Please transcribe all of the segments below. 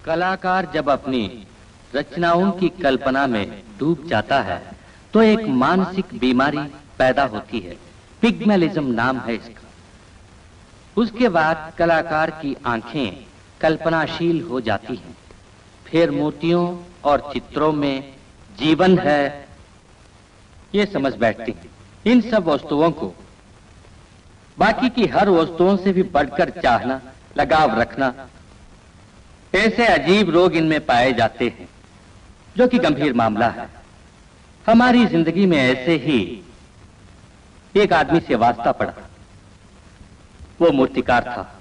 कलाकार जब अपनी रचनाओं की कल्पना में डूब जाता है तो एक मानसिक बीमारी पैदा होती है, पिग्मेलिज्म नाम है इसका। उसके बाद कलाकार की आंखें कल्पनाशील हो जाती हैं, फिर मूर्तियों और चित्रों में जीवन है ये समझ बैठती हैं। इन सब वस्तुओं को बाकी की हर वस्तुओं से भी बढ़कर चाहना, लगाव रखना, ऐसे अजीब रोग इनमें पाए जाते हैं जो कि गंभीर मामला है। हमारी जिंदगी में ऐसे ही एक आदमी से वास्ता पड़ा। वो मूर्तिकार था।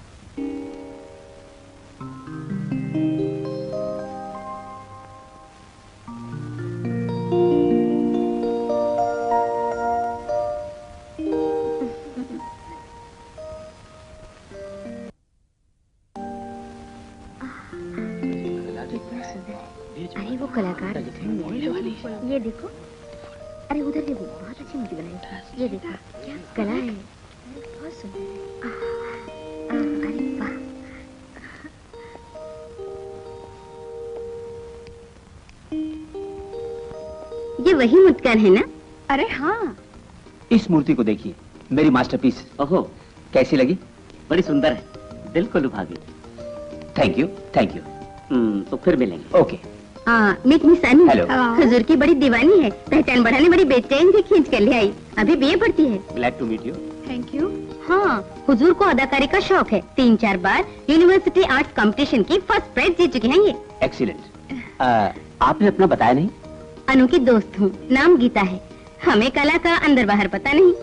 अरे वो कलाकार ये देखो, अरे उधर देखो, बहुत अच्छी मूर्ति बनाई। ये देखो क्या कला है, बहुत सुंदर। अरे वाह, ये वही मूर्तिकार है ना? अरे हाँ। इस मूर्ति को देखिए, मेरी मास्टरपीस। ओहो, कैसी लगी? बड़ी सुंदर है, दिल को लुभा गई। Thank you, thank you. तो फिर मिलेंगे। ओके। मीट मिस अनु। हेलो। हुजूर की बड़ी दीवानी है, पहचान बढ़ाने बड़ी बेचैन से खींच कर ले आई। अभी बीए पढ़ती है। Glad to meet you. Thank you. हाँ, हुजूर को अदाकारी का शौक है। 3-4 बार यूनिवर्सिटी आर्ट्स कंपटीशन की फर्स्ट प्राइज जीत चुकी हैं ये। एक्सीलेंट। आपने अपना बताया नहीं? अनु की दोस्त हूँ, नाम गीता है। हमें कला का अंदर बाहर पता नहीं।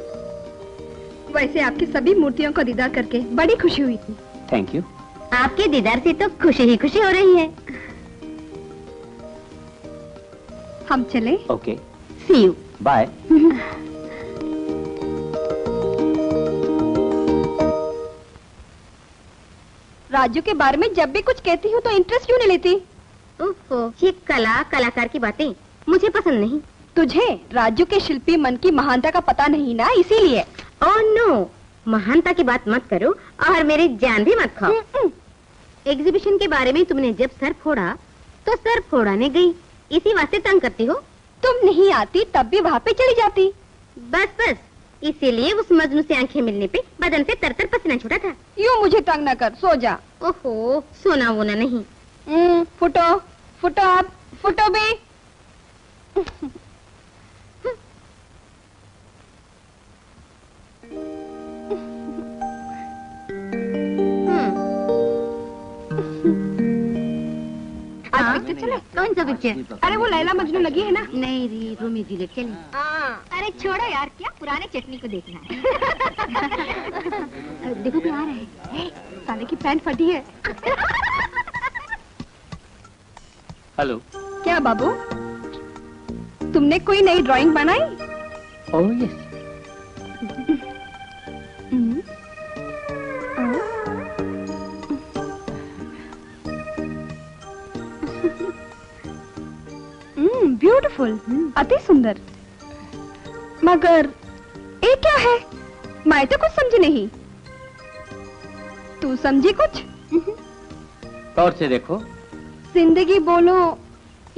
वैसे आपकी सभी मूर्तियों को दीदार करके बड़ी खुशी हुई थी। Thank you. आपके दीदार से तो खुशी ही खुशी हो रही है। हम चले? Okay. See you. Bye. Raju के बारे में जब भी कुछ कहती हूँ तो इंटरेस्ट क्यों नहीं लेती? ओहो, ये कला कलाकार की बातें मुझे पसंद नहीं। तुझे राजू के शिल्पी मन की महानता का पता नहीं ना, इसीलिए। ओह नो, महानता की बात मत करो और मेरी जान भी मत खाओ। एग्जीबिशन के बारे में तुमने जब सर फोड़ा तो सर फोड़ाने गई, इसी वास्ते तंग करती हो। तुम नहीं आती तब भी वहाँ पे चली जाती। बस बस, इसीलिए उस मजनू से आंखें मिलने पे बदन से तरतर पसीना छूटा था। यूँ मुझे तंग न कर, सो जा। ओहो, सोना वोना नहीं। फुटो फुटो, आप फुटो भी। चले? कौन सा पिक्चर? अरे वो लैला मजनू लगी है ना? नहीं री, रोमियो जूलियट चले। अरे छोड़ो यार, क्या पुराने चटनी को देखना है। देखो क्या आ रहा है। साले की पैंट फटी है। हेलो। क्या बाबू, तुमने कोई नई ड्राइंग बनाई? Oh yes. ब्यूटीफुल, अति सुंदर। मगर ये क्या है? मैं तो कुछ समझी नहीं। तू समझी कुछ? गौर से देखो। जिंदगी बोलो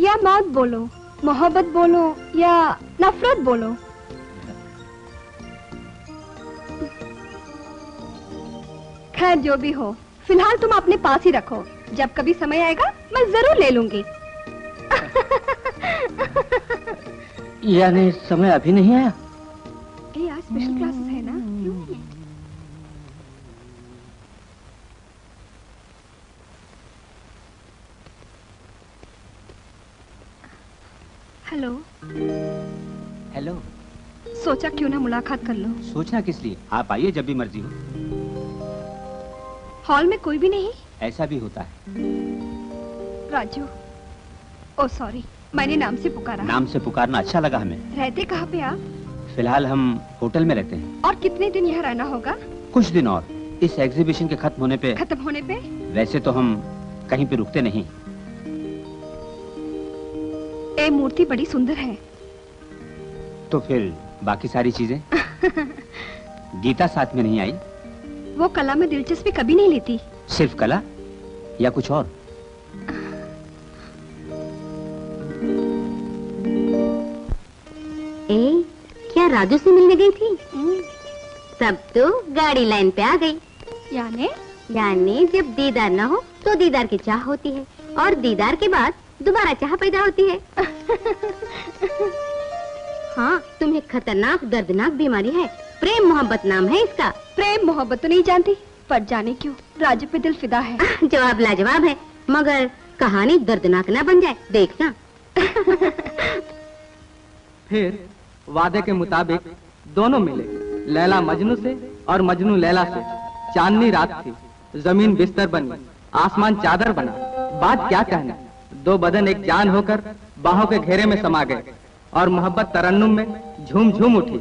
या मौत बोलो, मोहब्बत बोलो या नफरत बोलो, खैर जो भी हो, फिलहाल तुम अपने पास ही रखो। जब कभी समय आएगा मैं जरूर ले लूंगी। यानी समय अभी नहीं आया? ये आज स्पेशल क्लासेस है ना। हेलो। हेलो। सोचा क्यों ना मुलाकात कर लो। सोचना किस लिए, आप आइए जब भी मर्जी हो। हॉल में कोई भी नहीं? ऐसा भी होता है। राजू, ओ सॉरी, मैंने नाम से पुकारा। नाम से पुकारना अच्छा लगा हमें। रहते कहाँ पे आप? फिलहाल हम होटल में रहते हैं। और कितने दिन यहाँ रहना होगा? कुछ दिन और। इस एग्जीबिशन के खत्म होने पे। खत्म होने पे? वैसे तो हम कहीं पे रुकते नहीं। ये मूर्ति बड़ी सुंदर है। तो फिर बाकी सारी चीजें? गीता साथ में नहीं आई? वो कला में दिलचस्पी कभी नहीं लेती। सिर्फ कला या कुछ और? ए, क्या राजू से मिलने गई थी? सब तो गाड़ी लाइन पे आ गई। यानी जब दीदार न हो तो दीदार की चाह होती है, और दीदार के बाद दोबारा चाह पैदा होती है। हाँ, तुम्हें खतरनाक दर्दनाक बीमारी है, प्रेम मोहब्बत नाम है इसका। प्रेम मोहब्बत तो नहीं जानती, पर जाने क्यों राजू पे दिल फिदा है। जवाब लाजवाब है, मगर कहानी दर्दनाक ना बन जाए, देखना। फिर वादे के मुताबिक दोनों मिले, लैला मजनू से और मजनू लैला से। चांदनी रात थी, जमीन बिस्तर बनी, आसमान चादर बना। बात क्या कहना, दो बदन एक जान होकर बाहों के घेरे में समा गए और मोहब्बत तरन्नुम में झूम झूम उठी।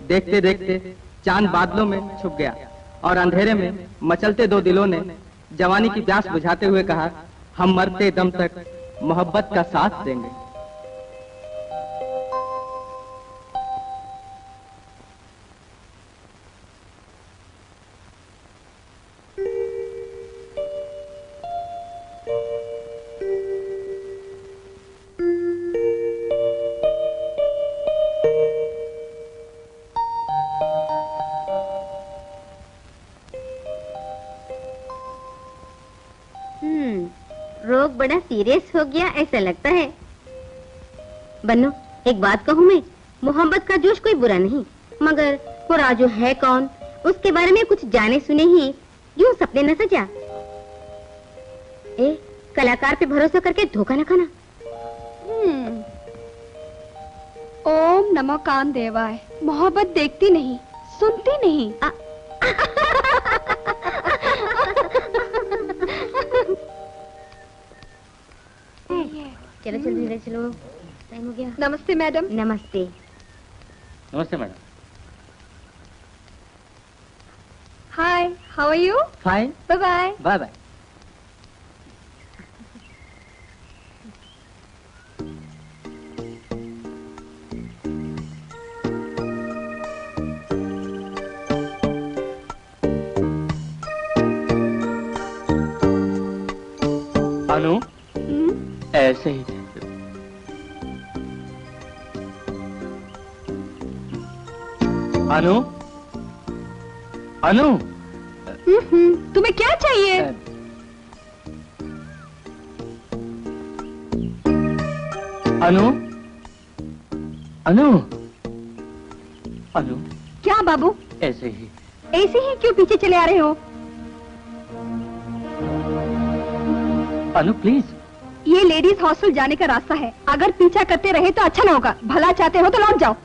देखते देखते चांद बादलों में छुप गया और अंधेरे में मचलते दो दिलों ने जवानी की प्यास बुझाते हुए कहा, हम मरते दम तक मोहब्बत का साथ देंगे। रोग बड़ा सीरियस हो गया ऐसा लगता है। बन्नू, एक बात कहूँ मैं, मोहब्बत का जोश कोई बुरा नहीं, मगर वो राजू है कौन, उसके बारे में कुछ जाने सुने ही यूं सपने न सजा। ए, कलाकार पे भरोसा करके धोखा न खाना। ओम नमो कान देवाय। मोहब्बत देखती नहीं, सुनती नहीं। चलो चलो धीरे चलो, टाइम हो गया। नमस्ते मैडम। नमस्ते। नमस्ते madam. Hi, how are you? Fine. Bye bye. Bye bye. Anu, ऐसे ही अनु, अनु, तुम्हें क्या चाहिए? अनु, अनु, अनु, क्या बाबू? ऐसे ही। ऐसे ही क्यों पीछे चले आ रहे हो? अनु प्लीज। ये लेडीज हॉस्टल जाने का रास्ता है, अगर पीछा करते रहे तो अच्छा ना होगा। भला चाहते हो तो लौट जाओ।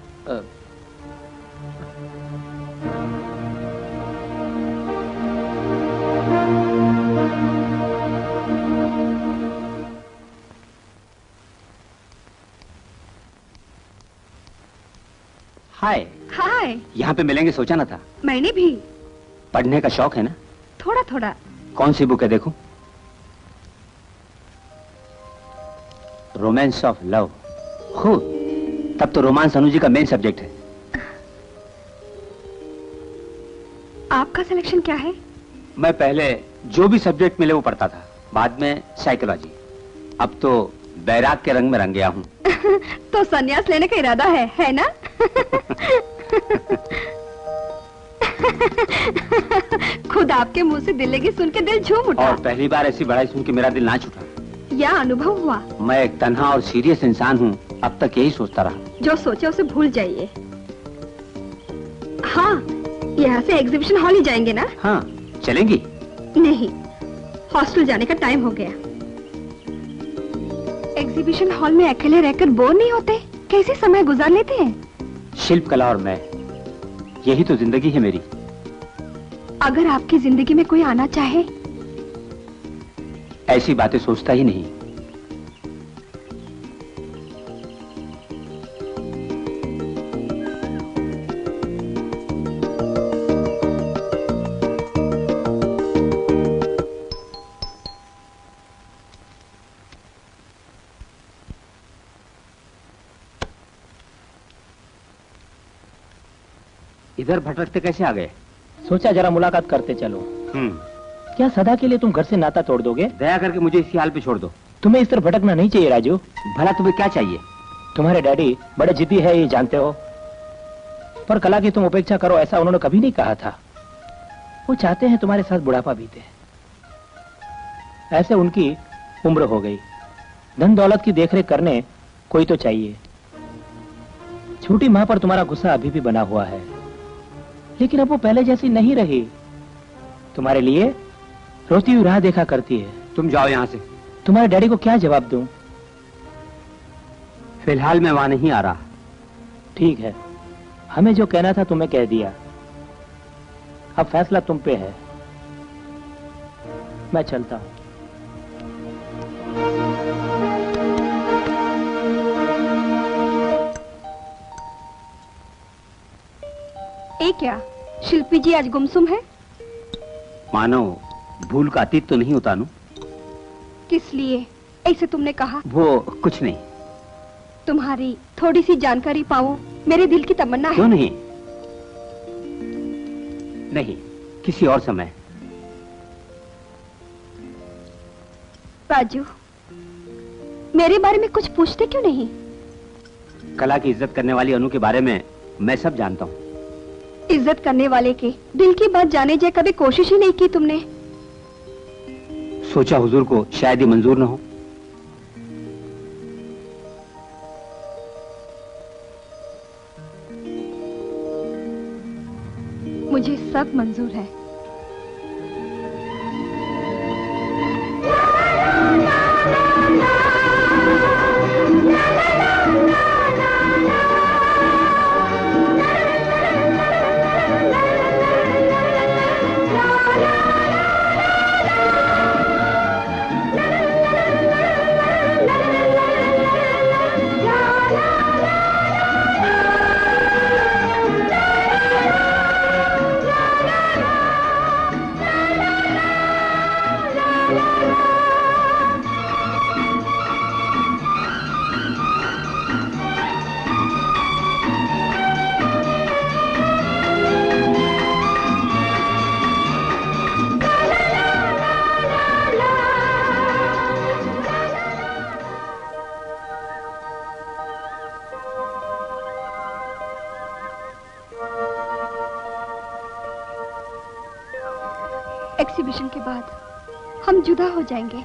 हाय। हाय। यहाँ पे मिलेंगे सोचा ना था। मैंने भी। पढ़ने का शौक है ना? थोड़ा थोड़ा। कौन सी बुक है देखो? Romance of love. खूब, तब तो रोमांस अनु जी का मेन सब्जेक्ट है। आपका सिलेक्शन क्या है? मैं पहले जो भी सब्जेक्ट मिले वो पढ़ता था, बाद में साइकोलॉजी। अब तो बैराग के रंग में रंग गया हूँ। तो संन्यास लेने का इरादा है ना? खुद आपके मुंह से दिल लगी सुन के दिल झूम उठा। और पहली बार ऐसी बड़ाई सुन के मेरा दिल ना छूटा। यह अनुभव हुआ? मैं एक तन्हा और सीरियस इंसान हूँ, अब तक यही सोचता रहा। जो सोचे उसे भूल जाइए। हाँ, यहाँ से एग्जीबिशन हॉल ही जाएंगे ना? हाँ, चलेंगी? नहीं, हॉस्टल जाने का टाइम हो गया। एग्जीबिशन हॉल में अकेले रहकर बोर नहीं होते? कैसे समय गुजार लेते हैं? शिल्प कला और मैं, यही तो जिंदगी है मेरी। अगर आपकी जिंदगी में कोई आना चाहे? ऐसी बातें सोचता ही नहीं। इधर भटकते कैसे आ गए? सोचा जरा मुलाकात करते चलो। क्या सदा के लिए तुम घर से नाता तोड़ दोगे? दया करके मुझे इसी हाल पे छोड़ दो। तुम्हें इस तरह भटकना नहीं चाहिए राजू। भला तुम्हें क्या चाहिए? तुम्हारे डैडी बड़े जिद्दी है, ये जानते हो। पर कला की तुम उपेक्षा करो ऐसा उन्होंने कभी नहीं कहा था। वो चाहते हैं तुम्हारे साथ बुढ़ापा बीते। ऐसे उनकी उम्र हो गई, धन दौलत की देखरेख करने कोई तो चाहिए। छोटी मां पर तुम्हारा गुस्सा अभी भी बना हुआ है, लेकिन अब वो पहले जैसी नहीं रही। तुम्हारे लिए रोती हुई राह देखा करती है। तुम जाओ यहाँ से। तुम्हारे डैडी को क्या जवाब दूं? फिलहाल मैं वहां नहीं आ रहा। ठीक है, हमें जो कहना था तुम्हें कह दिया, अब फैसला तुम पे है। मैं चलता हूं। ए क्या शिल्पी जी आज गुमसुम है? मानो भूल का अतीत तो नहीं होता नु? किस लिए ऐसे तुमने कहा? वो कुछ नहीं। तुम्हारी थोड़ी सी जानकारी पाऊं, मेरे दिल की तमन्ना है। क्यों नहीं? नहीं, किसी और समय। राजू, मेरे बारे में कुछ पूछते क्यों नहीं? कला की इज्जत करने वाली अनु के बारे में मैं सब जानता हूँ। इज्जत करने वाले के दिल की बात जाने जाए कभी कोशिश ही नहीं की तुमने? सोचा हुजूर को शायद ही मंजूर न हो। मुझे सब मंजूर है। एग्जीबिशन के बाद हम जुदा हो जाएंगे,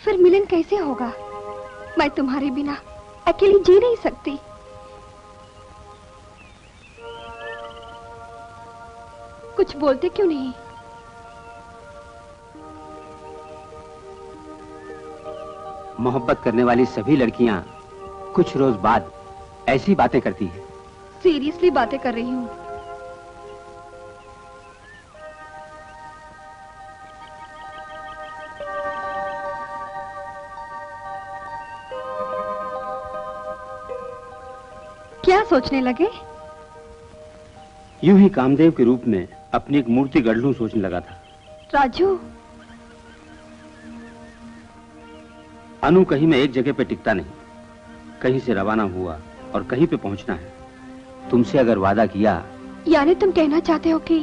फिर मिलन कैसे होगा? मैं तुम्हारे बिना अकेली जी नहीं सकती। कुछ बोलते क्यों नहीं? मोहब्बत करने वाली सभी लड़कियां कुछ रोज बाद ऐसी बातें करती हैं। सीरियसली बातें कर रही हूँ। क्या सोचने लगे? यूं ही कामदेव के रूप में अपनी एक मूर्ति गढ़ लूं सोचने लगा था। राजू, अनु कहीं मैं एक जगह पे टिकता नहीं, कहीं से रवाना हुआ और कहीं पे पहुंचना है। तुमसे अगर वादा किया। यानी तुम कहना चाहते हो कि?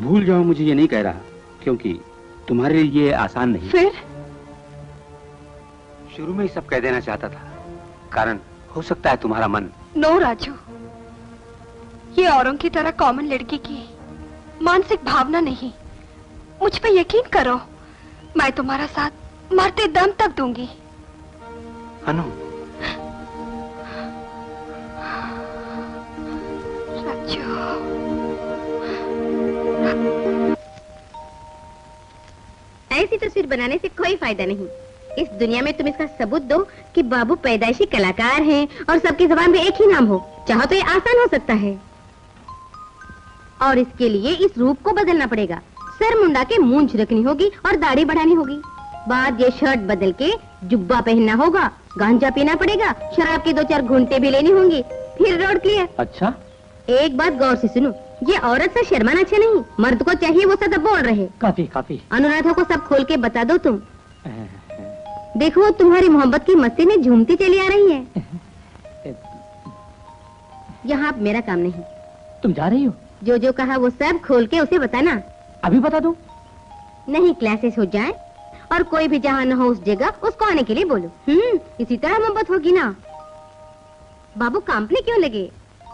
भूल जाओ, मुझे ये नहीं कह रहा, क्योंकि तुम्हारे लिए ये आसान नहीं। फिर? शुरू में ही सब कह देना चाहता था, कारण हो सकता है तुम्हारा मन। नो राजू, ये औरों की तरह कॉमन लड़की की मानसिक भावना नहीं। मुझ पे यकीन करो, मैं तुम्हारा साथ मरते दम तक दूंगी। अनु, राजू, ऐसी तस्वीर बनाने से कोई फायदा नहीं। इस दुनिया में तुम इसका सबूत दो कि बाबू पैदाइशी कलाकार हैं और सबकी ज़बान में एक ही नाम हो। चाहो तो ये आसान हो सकता है, और इसके लिए इस रूप को बदलना पड़ेगा। सर मुंडा के मूंछ रखनी होगी और दाढ़ी बढ़ानी होगी। बाद ये शर्ट बदल के जुब्बा पहनना होगा, गांजा पीना पड़ेगा, शराब की 2-4 घूंटे भी लेनी होंगी, फिर रोड क्लियर। अच्छा, एक बात गौर से सुनो, ये औरत से शर्माना अच्छा नहीं। मर्द को चाहिए वो सदा बोल रहे। काफी काफी। अनुराधा को सब खोल के बता दो तुम। देखो तुम्हारी मोहब्बत की मस्ती में झूमती चली आ रही है। यहाँ मेरा काम नहीं। तुम जा रही हो? जो जो कहा वो सब खोल के उसे बताना। अभी बता दूं? नहीं, क्लासेस हो जाए और कोई भी जहाँ न हो उस जगह उसको आने के लिए बोलो। इसी तरह मोहब्बत होगी ना। बाबू काम पे क्यों लगे?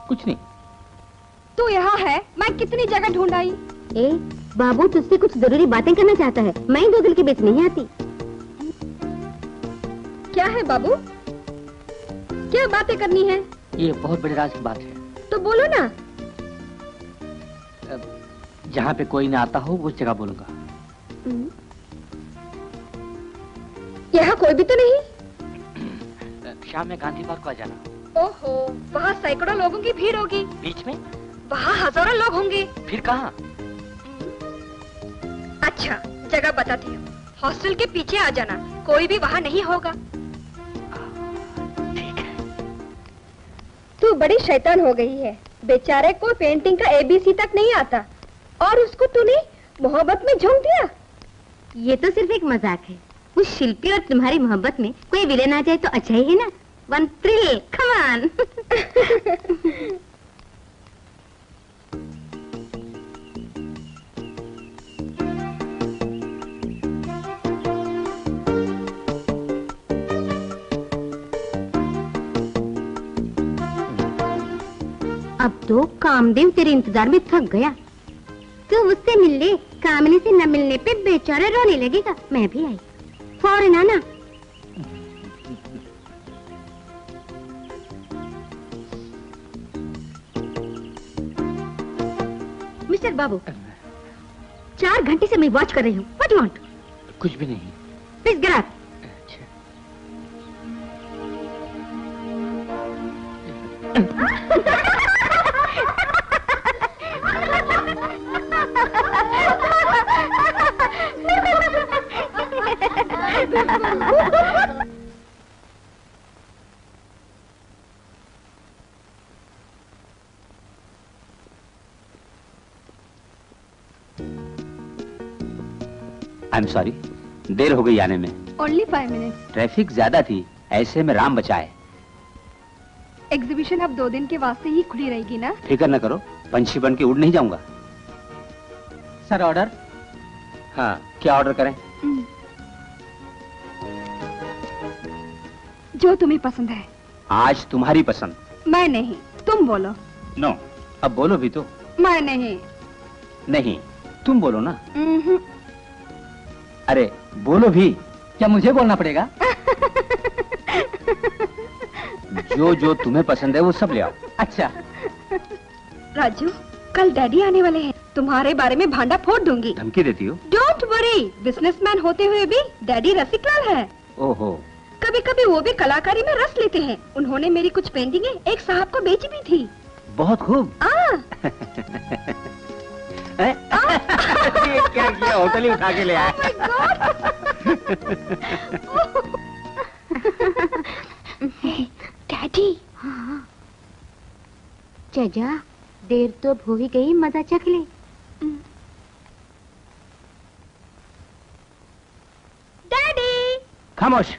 कुछ नहीं। तू यहाँ है, मैं कितनी जगह ढूंढ आई। ए बाबू तुझसे कुछ जरूरी बातें करना चाहता है, मैं दो दिल के बीच नहीं आती। क्या है बाबू, क्या बातें करनी है? ये बहुत बड़ी राज की बात है। तो बोलो ना। जहाँ पे कोई ना आता हो उस जगह बोलूंगा। यहाँ कोई भी तो नहीं। शाम में गांधी पार्क को आ जाना। ओहो, वहाँ सैकड़ों लोगों की भीड़ होगी। बीच में? वहाँ हजारों लोग होंगे। फिर कहाँ? अच्छा, जगह बताती हूँ। हॉस्टल के पीछे आ जाना, कोई भी वहाँ नहीं होगा। ठीक है। तू बड़ी शैतान हो गई है। बेचारे को पेंटिंग का ABC तक नहीं आता और उसको तूने मोहब्बत में झोंक दिया। ये तो सिर्फ एक मजाक है। उस शिल्पी और तुम्हारी मोहब्बत में कोई विलेन आ जाए तो अच्छा ही है ना। One thrill, come on. अब तो कामदेव तेरे इंतजार में थक गया। तू उससे मिल ले, कामनी से न मिलने पे बेचारा रोने लगेगा। मैं भी आई, फौरन आना। मिस्टर बाबू, 4 घंटे से मैं वॉच कर रही हूँ। What you want? कुछ भी नहीं। Please get out. I am sorry, देर हो गई आने में। Only 5 minutes। ट्रैफिक ज्यादा थी, ऐसे में राम बचाए। एग्जीबिशन अब 2 दिन के वास्ते ही खुली रहेगी ना? फिक्र न करो, पंछी बन के उड़ नहीं जाऊंगा। Sir order. हाँ, क्या ऑर्डर करें? जो तुम्हें पसंद है। आज तुम्हारी पसंद। मैं नहीं, तुम बोलो। नो, अब बोलो भी तो। मैं नहीं। नहीं, तुम बोलो ना। अरे बोलो भी। क्या मुझे बोलना पड़ेगा? जो जो तुम्हें पसंद है वो सब ले आओ। अच्छा। राजू, कल डैडी आने वाले हैं। तुम्हारे बारे में भांडा फोड़ दूंगी। धमकी देती हो? डोंट वरी, बिजनेसमैन होते हुए भी डैडी रसिकलाल है। ओहो। कभी कभी वो भी कलाकारी में रस लेते हैं। उन्होंने मेरी कुछ पेंटिंगें एक साहब को बेची भी थी। बहुत खूब। ये क्या किया, होटल ही उठा के ले आए। डैडी। हाँ। चजा, देर तो हो ही गई, मजा चख ले। डैडी। खामोश।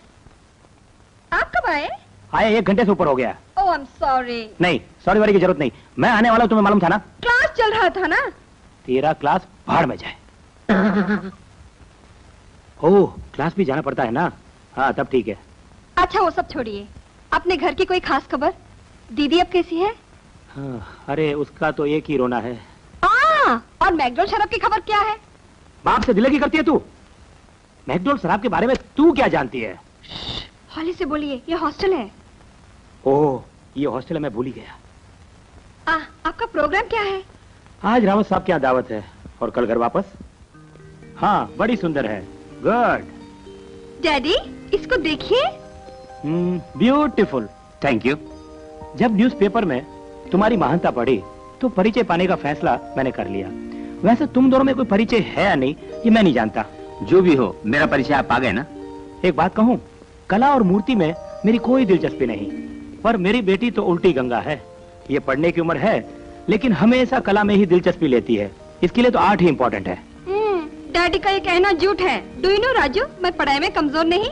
आप कब आए? आए 1 घंटे से ऊपर हो गया। ओह, आई एम सॉरी। नहीं, सॉरी वारी की जरूरत नहीं। मैं आने वाला हूं, तुम्हें मालूम था ना? क्लास चल रहा था ना? तेरा क्लास भाड़ में जाए। ओह, क्लास भी जाना पड़ता है ना? हाँ, तब ठीक है। अच्छा, वो सब छोड़िए। अपने घर की कोई खास खबर? दीदी अब कैसी है? हाँ, अरे उसका तो एक ही रोना है। और मैकडॉल शराब की खबर क्या है? बाप से दिलेगी करती है तू। मैकडॉल शराब के बारे में तू क्या जानती है? हौले से बोलिए, ये हॉस्टल है। ओह, ये हॉस्टल है, मैं भूल ही गया। आपका प्रोग्राम क्या है? आज रावत साहब के यहाँ दावत है और कल घर वापस। हाँ, बड़ी सुंदर है। गुड। डैडी, इसको देखिए। ब्यूटीफुल। Thank you. जब न्यूज़पेपर में तुम्हारी महानता पढ़ी तो परिचय पाने का फैसला मैंने कर लिया। वैसे तुम दोनों में कोई परिचय है या नहीं, ये मैं नहीं जानता। जो भी हो, मेरा परिचय आप पा गए ना? एक बात कहूँ, कला और मूर्ति में मेरी कोई दिलचस्पी नहीं, पर मेरी बेटी तो उल्टी गंगा है। ये पढ़ने की उम्र है, लेकिन हमेशा कला में ही दिलचस्पी लेती है। इसके लिए तो आर्ट ही इम्पोर्टेंट है। डैडी का ये कहना झूठ है। डू यू नो राजू, मैं पढ़ाई में कमजोर नहीं।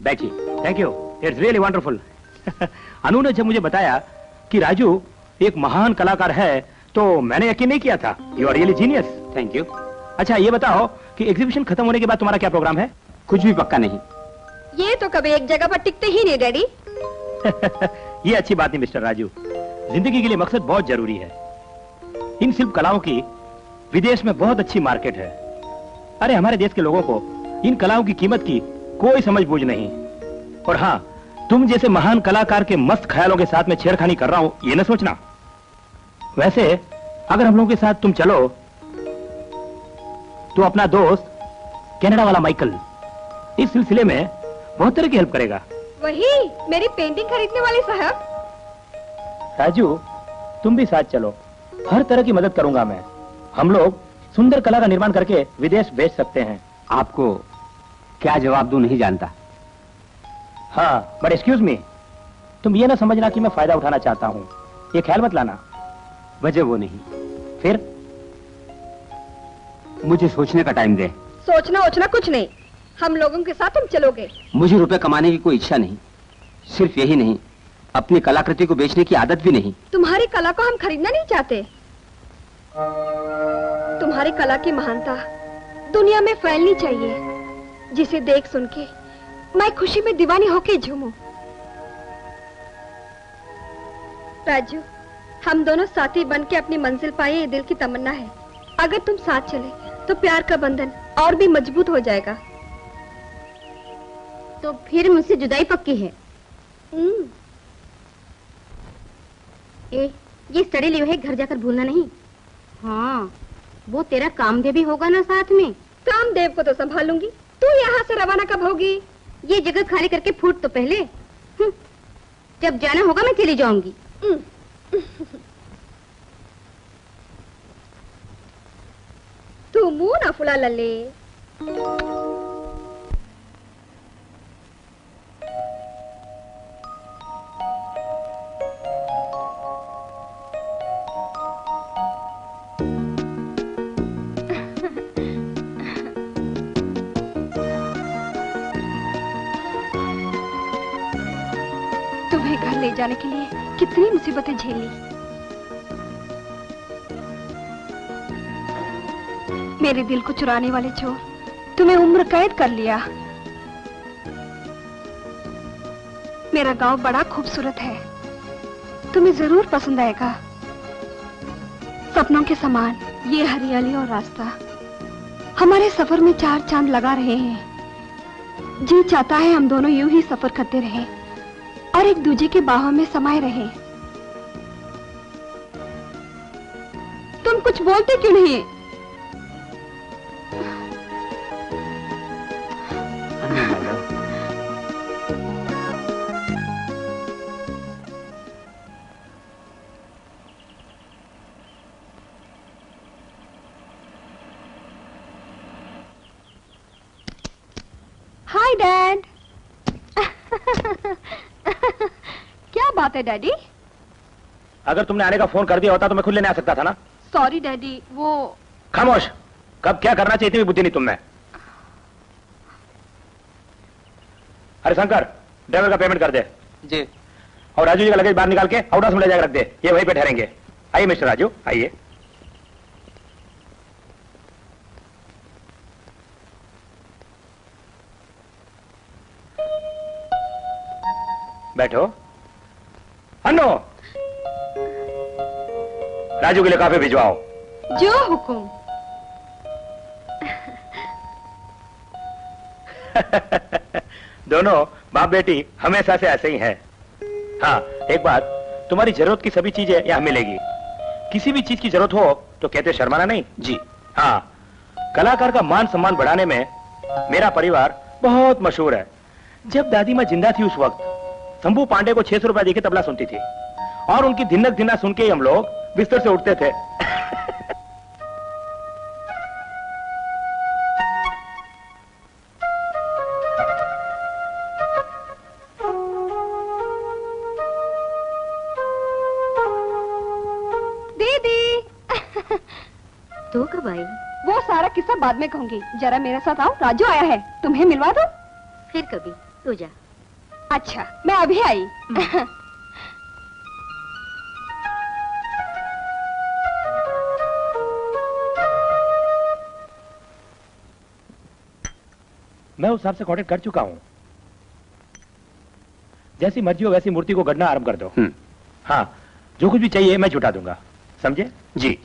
बैठी। Thank you, it's really wonderful. Anu ने जब मुझे बताया कि राजू एक महान कलाकार है तो मैंने यकीन नहीं किया था। You are really genius. Thank you. अच्छा, ये बताओ कि एग्जीबिशन खत्म होने के बाद तुम्हारा क्या प्रोग्राम है? कुछ भी पक्का नहीं। ये तो कभी एक जगह पर टिकते ही नहीं डैडी। ये अच्छी बात नहीं मिस्टर राजू। जिंदगी के लिए मकसद बहुत जरूरी है। इन शिल्प कलाओं की विदेश में बहुत अच्छी मार्केट है। अरे हमारे देश के लोगों को इन कलाओं की कीमत की कोई समझ बूझ नहीं। और हाँ, तुम जैसे महान कलाकार के मस्त ख्यालों के साथ में छेड़खानी कर रहा हूं, ये न सोचना। वैसे अगर हम लोगों के साथ तुम चलो तो अपना दोस्त कनाडा वाला माइकल इस सिलसिले में बहुत तरह की हेल्प करेगा। वही मेरी पेंटिंग खरीदने वाले साहब। राजू, तुम भी साथ चलो, हर तरह की मदद करूंगा मैं। हम लोग सुंदर कला का निर्माण करके विदेश भेज सकते हैं। आपको क्या जवाब दूं नहीं जानता। हाँ, बट एक्सक्यूज मी, तुम ये ना समझना कि मैं फायदा उठाना चाहता हूँ, ये ख्याल मत लाना। वजह वो नहीं, फिर मुझे सोचने का टाइम दे। सोचना ओचना कुछ नहीं, हम लोगों के साथ तुम चलोगे। मुझे रुपए कमाने की कोई इच्छा नहीं। सिर्फ यही नहीं, अपनी कलाकृति को बेचने की आदत भी नहीं। तुम्हारी कला को हम खरीदना नहीं चाहते। तुम्हारी कला की महानता दुनिया में फैलनी चाहिए, जिसे देख सुन के मैं खुशी में दीवानी होके झूमूं। राजू, हम दोनों साथी बन के अपनी मंजिल पाए, ये दिल की तमन्ना है। अगर तुम साथ चले तो प्यार का बंधन और भी मजबूत हो जाएगा। तो फिर मुझसे जुदाई पक्की है। ये स्टडी लीव है, घर जाकर भूलना नहीं। हाँ, वो तेरा कामदेव भी होगा ना साथ में। कामदेव को तो संभालूंगी, तू यहाँ से रवाना कब होगी? ये जगह खाली करके फूट तो पहले। जब जाना होगा मैं चली जाऊंगी। तू मुंह ना फुला लल्ले। तुम्हें घर ले जाने के लिए कितनी मुसीबतें झेली। मेरे दिल को चुराने वाले चोर तुम्हें उम्र कैद कर लिया। मेरा गांव बड़ा खूबसूरत है, तुम्हें जरूर पसंद आएगा। सपनों के समान ये हरियाली और रास्ता हमारे सफर में चार चांद लगा रहे हैं। जी चाहता है हम दोनों यूं ही सफर करते रहें और एक दूजे के बाहों में समाये रहें। तुम कुछ बोलते क्यों नहीं? Hi dad. क्या बात है डैडी? अगर तुमने आने का फोन कर दिया होता तो मैं खुद लेने आ सकता था ना। सॉरी डैडी, वो खामोश। कब क्या करना चाहिए थी बुद्धि नहीं तुम में। अरे शंकर, ड्राइवर का पेमेंट कर दे। जी। और राजू जी का लगेज बाहर निकाल के आउट हाउस में ले जाकर रख दे, ये वहीं पे ठहरेंगे। आइए मिस्टर राजू, आइए। बैठो। अन्नो, राजू के लिए काफी भिजवाओ। जो हुकुम। दोनों बाप बेटी हमेशा से ऐसे ही हैं। हाँ, एक बात, तुम्हारी जरूरत की सभी चीजें यहाँ मिलेगी। किसी भी चीज की जरूरत हो तो कहते शर्माना नहीं। जी हाँ, कलाकार का मान सम्मान बढ़ाने में मेरा परिवार बहुत मशहूर है। जब दादी माँ जिंदा थी उस वक्त शंभू पांडे को 600 रुपया देके तबला सुनती थी और उनकी धिनक धिना सुन के ही हम लोग बिस्तर से उठते थे। दीदी। तो कब आई? वो सारा किस्सा बाद में कहूंगी, जरा मेरे साथ आओ। राजू आया है, तुम्हें मिलवा दो। फिर कभी, तू जा। अच्छा, मैं अभी आई। मैं उस साहब से कांटेक्ट कर चुका हूं। जैसी मर्जी हो वैसी मूर्ति को गढ़ना आरंभ कर दो। हाँ, जो कुछ भी चाहिए मैं जुटा दूंगा, समझे? जी।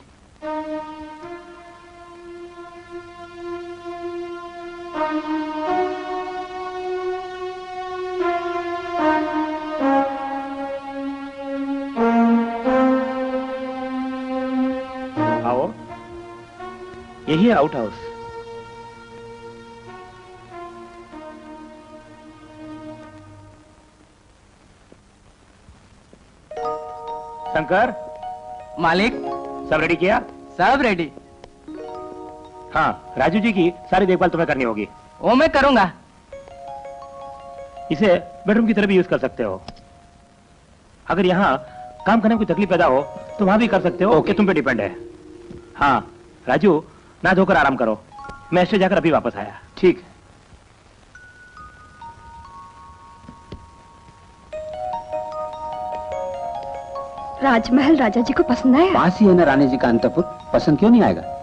आओ, यही है आउट हाउस। शंकर, मालिक, सब रेडी किया? सब रेडी। हाँ, राजू जी की सारी देखभाल तुम्हें करनी होगी। वो मैं करूंगा। इसे बेडरूम की तरह भी यूज कर सकते हो। अगर यहाँ काम करने में कोई तकलीफ पैदा हो तो वहां भी कर सकते हो। ओके, तुम पे डिपेंड है। हाँ राजू, ना धोकर आराम करो, मैं स्टेज जाकर अभी वापस आया। ठीक है। राजमहल राजा जी को पसंद आया? पास ही है ना रानी जी का अंतपुर, पसंद क्यों नहीं आएगा?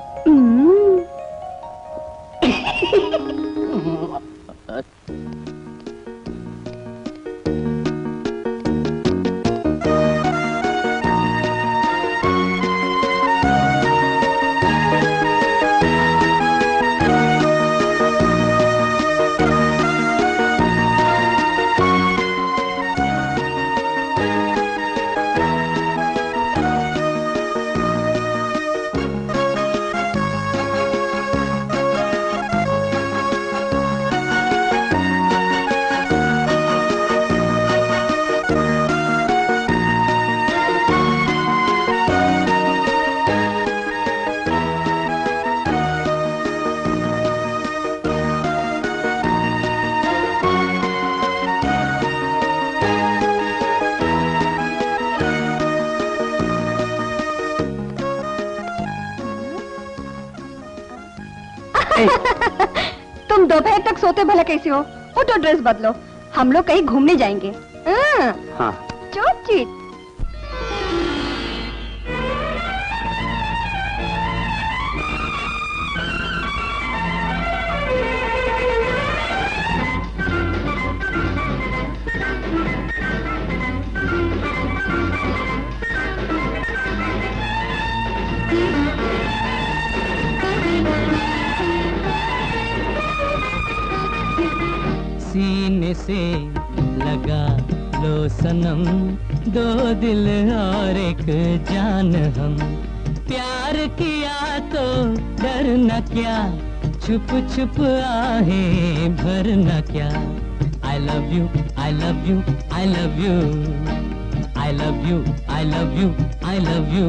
तुम दोपहर तक सोते भला कैसे हो? उठो, ड्रेस बदलो, हम लोग कहीं घूमने जाएंगे। हाँ। चोट। सीने से लगा लो सनम, दो दिल और एक जान हम। प्यार किया तो डरना क्या, छुप छुप आहें भरना क्या। I love you, I love you, I love you, I love you, I love you, I love you।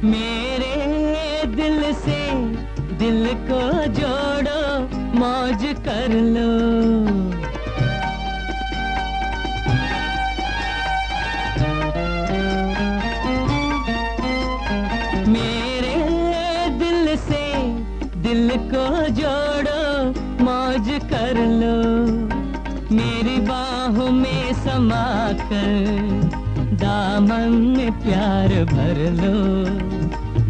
मेरे दिल से दिल को जोड़ो, मौज कर लो। मेरे दिल से दिल को जोड़ो, मौज कर लो। मेरी बाहों में समा कर दामन में प्यार भर लो,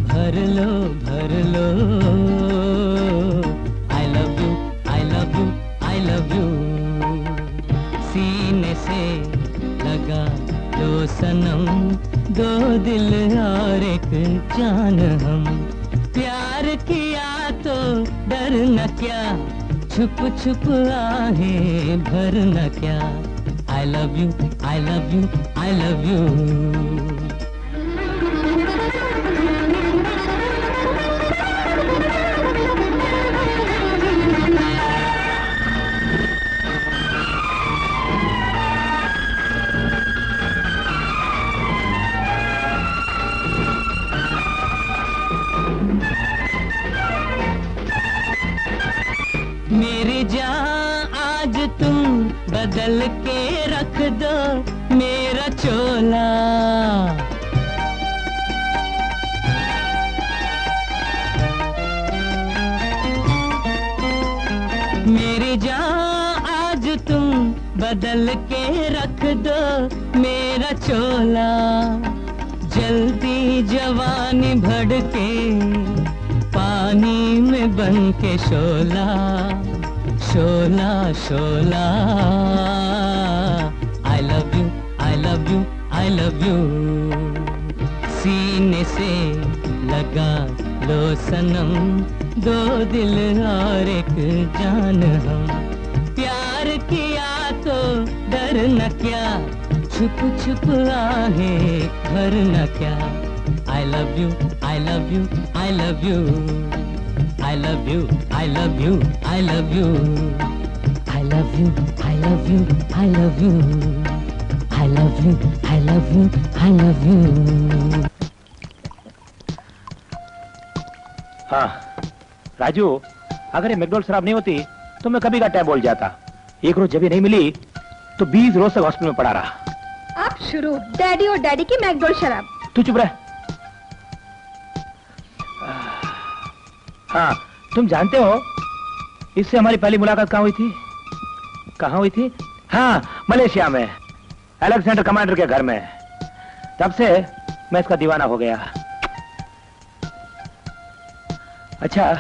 भर लो, भर लो। I love you, I love you, I love you। सीने से लगा दो सनम, दो दिल और एक जान हम। प्यार किया तो डरना क्या, छुप छुप आहें भरना क्या। I love you, I love you, I love you। मेरी जान आज तुम बदल के रख दो मेरा चोला। मेरी जान आज तुम बदल के रख दो मेरा चोला। जल्दी जवानी भड़के पानी में बन के शोला, शोला शोला। I love you, I love you, I love you। सीने से लगा लो सनम, दो दिल और एक जान हम। प्यार किया तो डरना क्या, छुप छुप आहें भरना क्या। I love you, I love you, I love you। I love you, I love you, I love you। I love you, I love you, I love you। I love you, I love you, I love you। हाँ राजू, अगर ये McDowell शराब नहीं होती तो मैं कभी का टाइम बोल जाता। एक रोज जब ये नहीं मिली तो 20 रोज तक हॉस्पिटल में पड़ा रहा। आप शुरू डैडी और डैडी की मैकडॉल शराब। तू चुप रह। हाँ, तुम जानते हो इससे हमारी पहली मुलाकात कहाँ हुई थी? कहाँ हुई थी? हाँ, मलेशिया में, अलेक्जेंडर कमांडर के घर में। तब से मैं इसका दीवाना हो गया। अच्छा,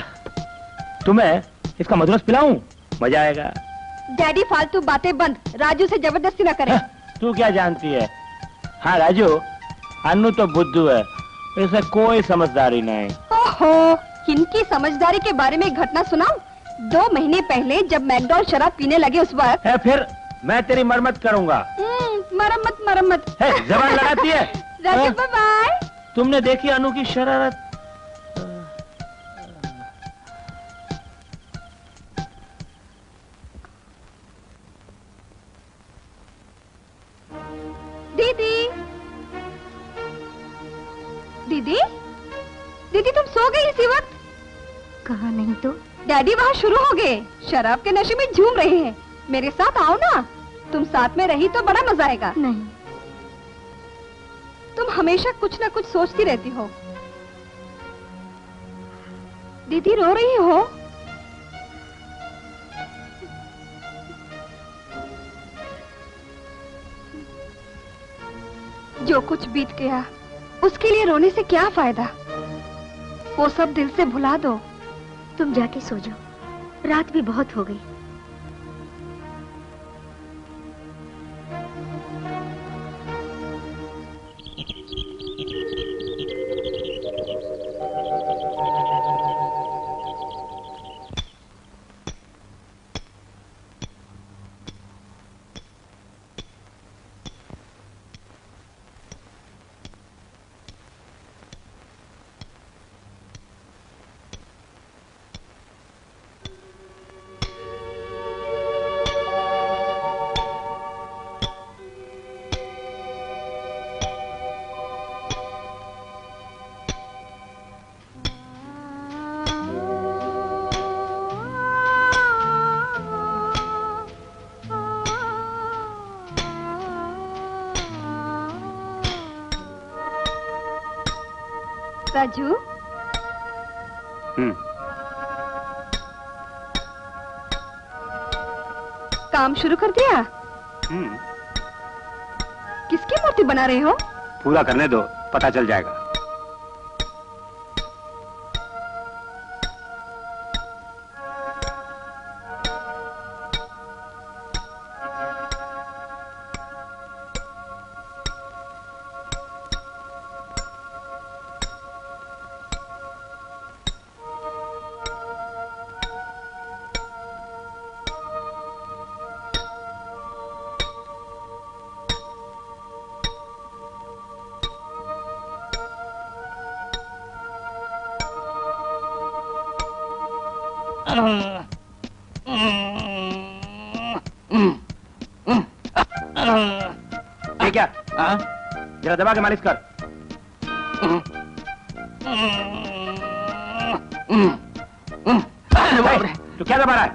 तुम्हें इसका मधुरस पिलाऊं? मजा आएगा। डैडी फालतू बातें बंद, राजू से जबरदस्ती न करें। तू क्या जानती है? हाँ राजू, अन्नू तो बुद्धू है, इसे कोई समझदारी नहीं। ओहो, किनकी समझदारी के बारे में एक घटना सुनाऊं? 2 महीने पहले जब मैकडॉल शराब पीने लगे उस वक्त। फिर मैं तेरी मरम्मत करूंगा। मरम्मत। जबान लगाती है। Raju bye bye. तुमने देखी अनु की शरारत? दीदी, दीदी तुम सो गई इसी वक्त? कहा नहीं तो। डैडी वहाँ शुरू हो गए, शराब के नशे में झूम रहे हैं। मेरे साथ आओ ना, तुम साथ में रही तो बड़ा मजा आएगा। नहीं, तुम हमेशा कुछ न कुछ सोचती रहती हो। दीदी रो रही हो? जो कुछ बीत गया उसके लिए रोने से क्या फायदा? वो सब दिल से भुला दो। तुम जाके सो जाओ, रात भी बहुत हो गई। राजू, काम शुरू कर दिया? किसकी मूर्ति बना रहे हो? पूरा करने दो, पता चल जाएगा। ये क्या? जरा दबा के मालिश कर। तू क्या दबा रहा है?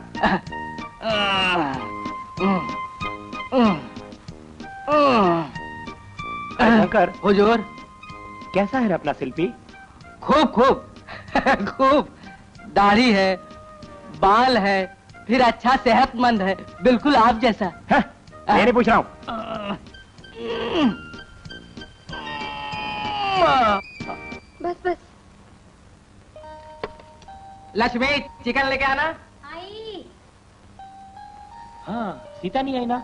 शंकर, हुजूर। कैसा है अपना शिल्पी? खूब खूब खूब। दाढ़ी है, बाल है, फिर अच्छा सेहतमंद है, बिल्कुल आप जैसा। मैं नहीं पूछ रहा हूँ। बस बस। लक्ष्मी, चिकन लेके आना। आई। हाँ, सीता नहीं आई ना?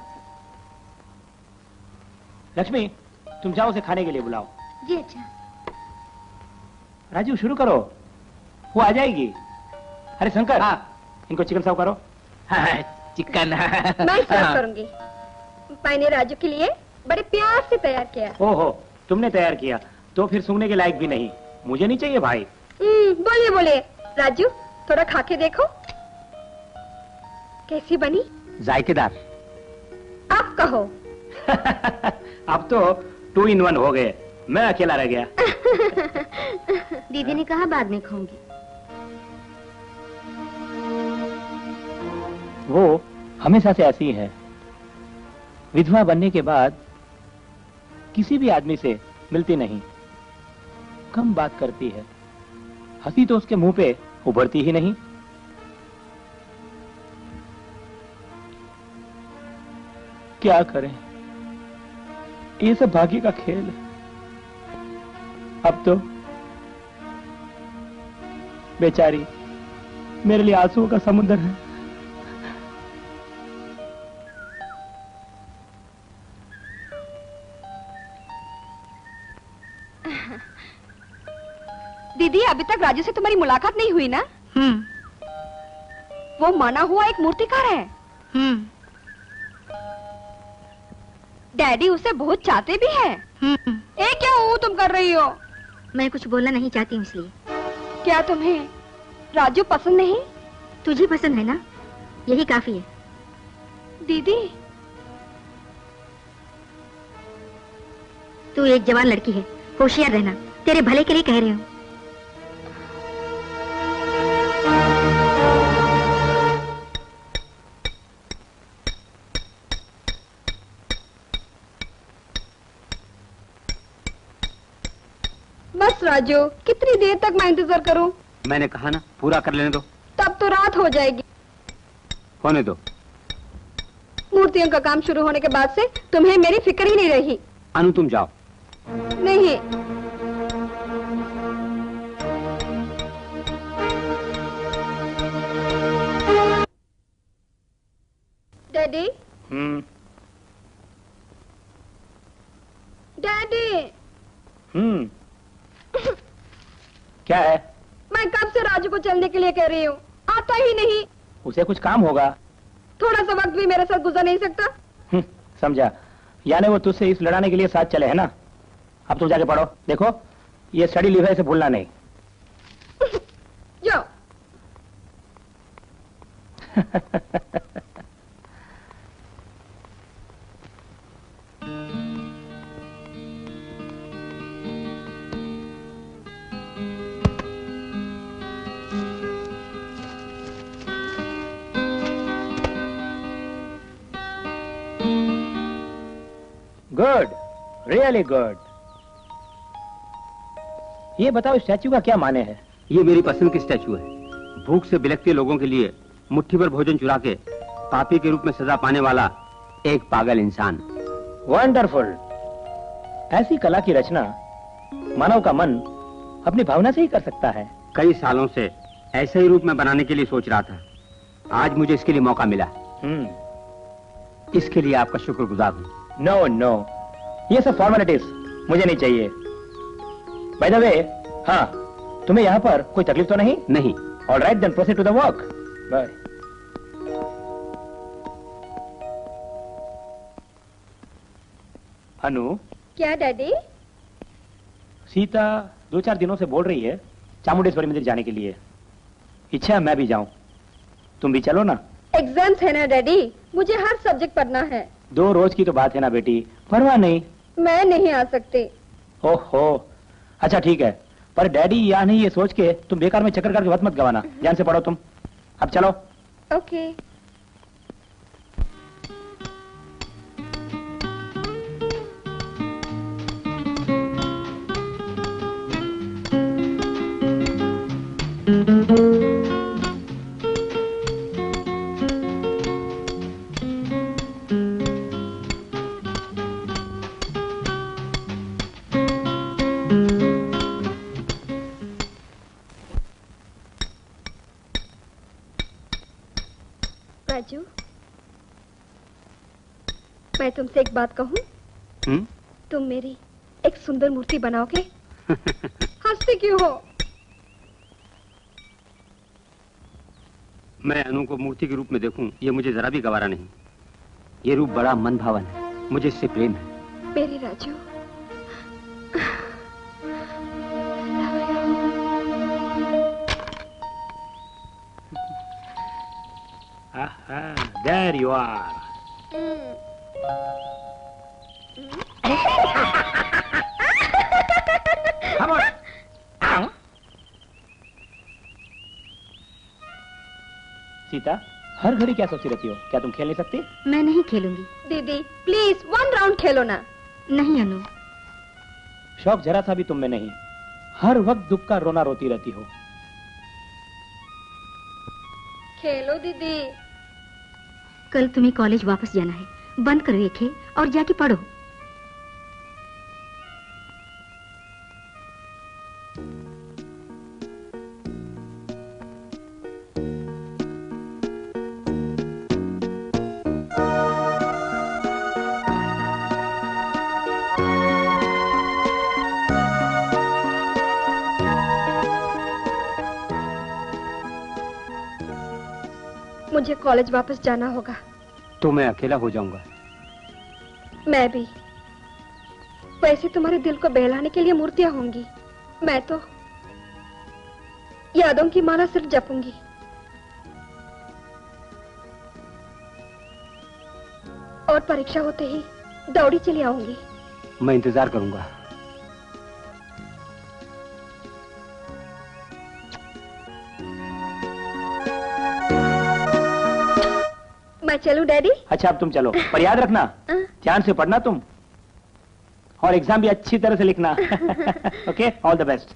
लक्ष्मी, तुम जाओ उसे खाने के लिए बुलाओ। जी अच्छा। राजू शुरू करो, वो आ जाएगी। अरे शंकर, हाँ। इनको चिकन सर्व करो। हाँ, चिकन। मैं सर्व करूंगी। मैंने राजू के लिए बड़े प्यार से तैयार किया। ओहो, तुमने तैयार किया तो फिर सूंघने के लायक भी नहीं। मुझे नहीं चाहिए भाई। बोलिए बोलिए राजू, थोड़ा खा के देखो कैसी बनी। जायकेदार। आप कहो। अब तो 2 in 1 हो गए, मैं अकेला रह गया। दीदी ने कहा बाद में खाऊंगी। वो हमेशा से ऐसी है, विधवा बनने के बाद किसी भी आदमी से मिलती नहीं, कम बात करती है, हंसी तो उसके मुंह पे उभरती ही नहीं। क्या करें, ये सब भाग्य का खेल है। अब तो बेचारी मेरे लिए आंसुओं का समुद्र है। दीदी, अभी तक राजू से तुम्हारी मुलाकात नहीं हुई ना? वो माना हुआ एक मूर्तिकार है। डैडी उसे बहुत चाहते भी हैं। ए क्या वो तुम कर रही हो? मैं कुछ बोलना नहीं चाहती हूँ इसलिए। क्या तुम्हें राजू पसंद नहीं? तुझे पसंद है ना, यही काफी है। दीदी, तू एक जवान लड़की है, होशियार रहना, तेरे भले के लिए कह रही हूँ। बस राजू, कितनी देर तक मैं इंतजार करूं? मैंने कहा ना, पूरा कर लेने दो। तब तो रात हो जाएगी। होने दो। मूर्तियों का काम शुरू होने के बाद से तुम्हें मेरी फिक्र ही नहीं रही। अनु तुम जाओ। नहीं, डैडी। डैडी। क्या है? मैं कब से राजू को चलने के लिए कह रही हूँ, आता ही नहीं। उसे कुछ काम होगा। थोड़ा सा वक्त भी मेरे साथ गुजार नहीं सकता? समझा, यानी वो तुझसे इस लड़ाने के लिए साथ चले है ना? अब तुम जाके पढ़ो। देखो, ये स्टडी लीव है, इसे भूलना नहीं। जाओ। Good, really good. ये बताओ, स्टैचू का क्या माने है? ये मेरी पसंद की स्टैचू है। भूख से बिलखते लोगों के लिए मुट्ठी भर भोजन चुरा के पापी के रूप में सजा पाने वाला एक पागल इंसान। वंडरफुल। ऐसी कला की रचना मानव का मन अपनी भावना से ही कर सकता है। कई सालों से ऐसे ही रूप में बनाने के लिए सोच रहा था, आज मुझे इसके लिए मौका मिला। इसके लिए आपका शुक्रगुजार हूँ। नो नो, ये सब फॉर्मेलिटीज मुझे नहीं चाहिए। बाय द वे, हाँ, तुम्हें यहाँ पर कोई तकलीफ तो नहीं? नहीं। All right, then proceed to the work. Bye. Anu. क्या डैडी? सीता 2-4 दिनों से बोल रही है चामुंडेश्वरी मंदिर जाने के लिए। इच्छा है मैं भी जाऊं, तुम भी चलो ना। एग्जाम्स है ना डैडी, मुझे हर सब्जेक्ट पढ़ना है। 2 रोज की तो बात है ना बेटी, परवाह नहीं। मैं नहीं आ सकती। ओहो, अच्छा ठीक है, पर डैडी या नहीं ये सोच के तुम बेकार में चक्कर करके वक्त मत गवाना। ध्यान से पढ़ो तुम। अब चलो। ओके। राजू, मैं तुमसे एक बात कहूं? तुम मेरी एक सुंदर मूर्ति बनाओगे? हंसते क्यों हो? मैं अनु को मूर्ति के रूप में देखूं, ये मुझे जरा भी गवारा नहीं। ये रूप बड़ा मन भावन है, मुझे इससे प्रेम है। मेरे Raju, There you are. Come on. Sita, हर घड़ी क्या सोची रहती हो? क्या तुम खेल नहीं सकती? मैं नहीं खेलूंगी। दीदी प्लीज 1 राउंड खेलो ना। नहीं अनु। शौक जरा सा भी तुम में नहीं, हर वक्त दुख का रोना रोती रहती हो। खेलो दीदी। कल तुम्हें कॉलेज वापस जाना है, बंद करो ये खेल और जाके पढ़ो। मुझे कॉलेज वापस जाना होगा। तो मैं अकेला हो जाऊंगा। मैं भी। वैसे तुम्हारे दिल को बहलाने के लिए मूर्तियां होंगी, मैं तो यादों की माला सिर्फ जपूंगी। और परीक्षा होते ही दौड़ी चली आऊंगी। मैं इंतजार करूंगा। मैं चलूं डैडी? अच्छा अब तुम चलो, पर याद रखना ध्यान से पढ़ना तुम, और एग्जाम भी अच्छी तरह से लिखना। Okay, all the best.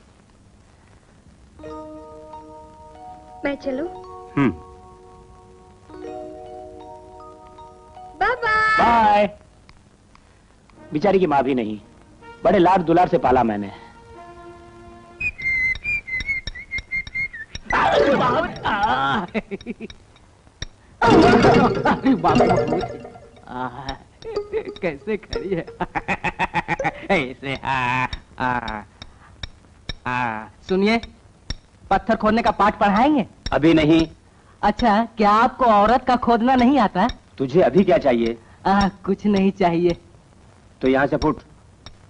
मैं चलूं? Bye bye. बाय। बेचारी की माँ भी नहीं, बड़े लाड दुलार से पाला मैंने। अरे बाबा कैसे खड़ी है ऐसे। सुनिए, पत्थर खोदने का पाठ पढ़ाएंगे? अभी नहीं। अच्छा, क्या आपको औरत का खोदना नहीं आता? तुझे अभी क्या चाहिए? कुछ नहीं चाहिए। तो यहाँ से फुट।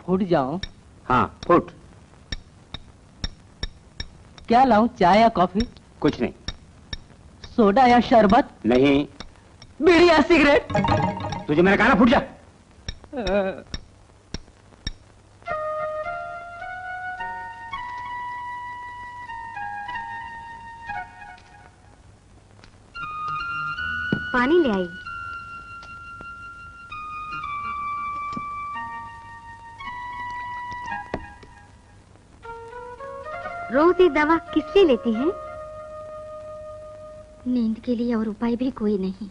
फुट जाऊं? हाँ फुट। क्या लाऊं, चाय या कॉफी? कुछ नहीं। सोडा या शरबत? नहीं। बीड़ी या सिगरेट? तुझे मैंने कहा ना फुट जा। पानी ले आई। रोज ये दवा किससे लेती हैं? नींद के लिए और उपाय भी कोई नहीं।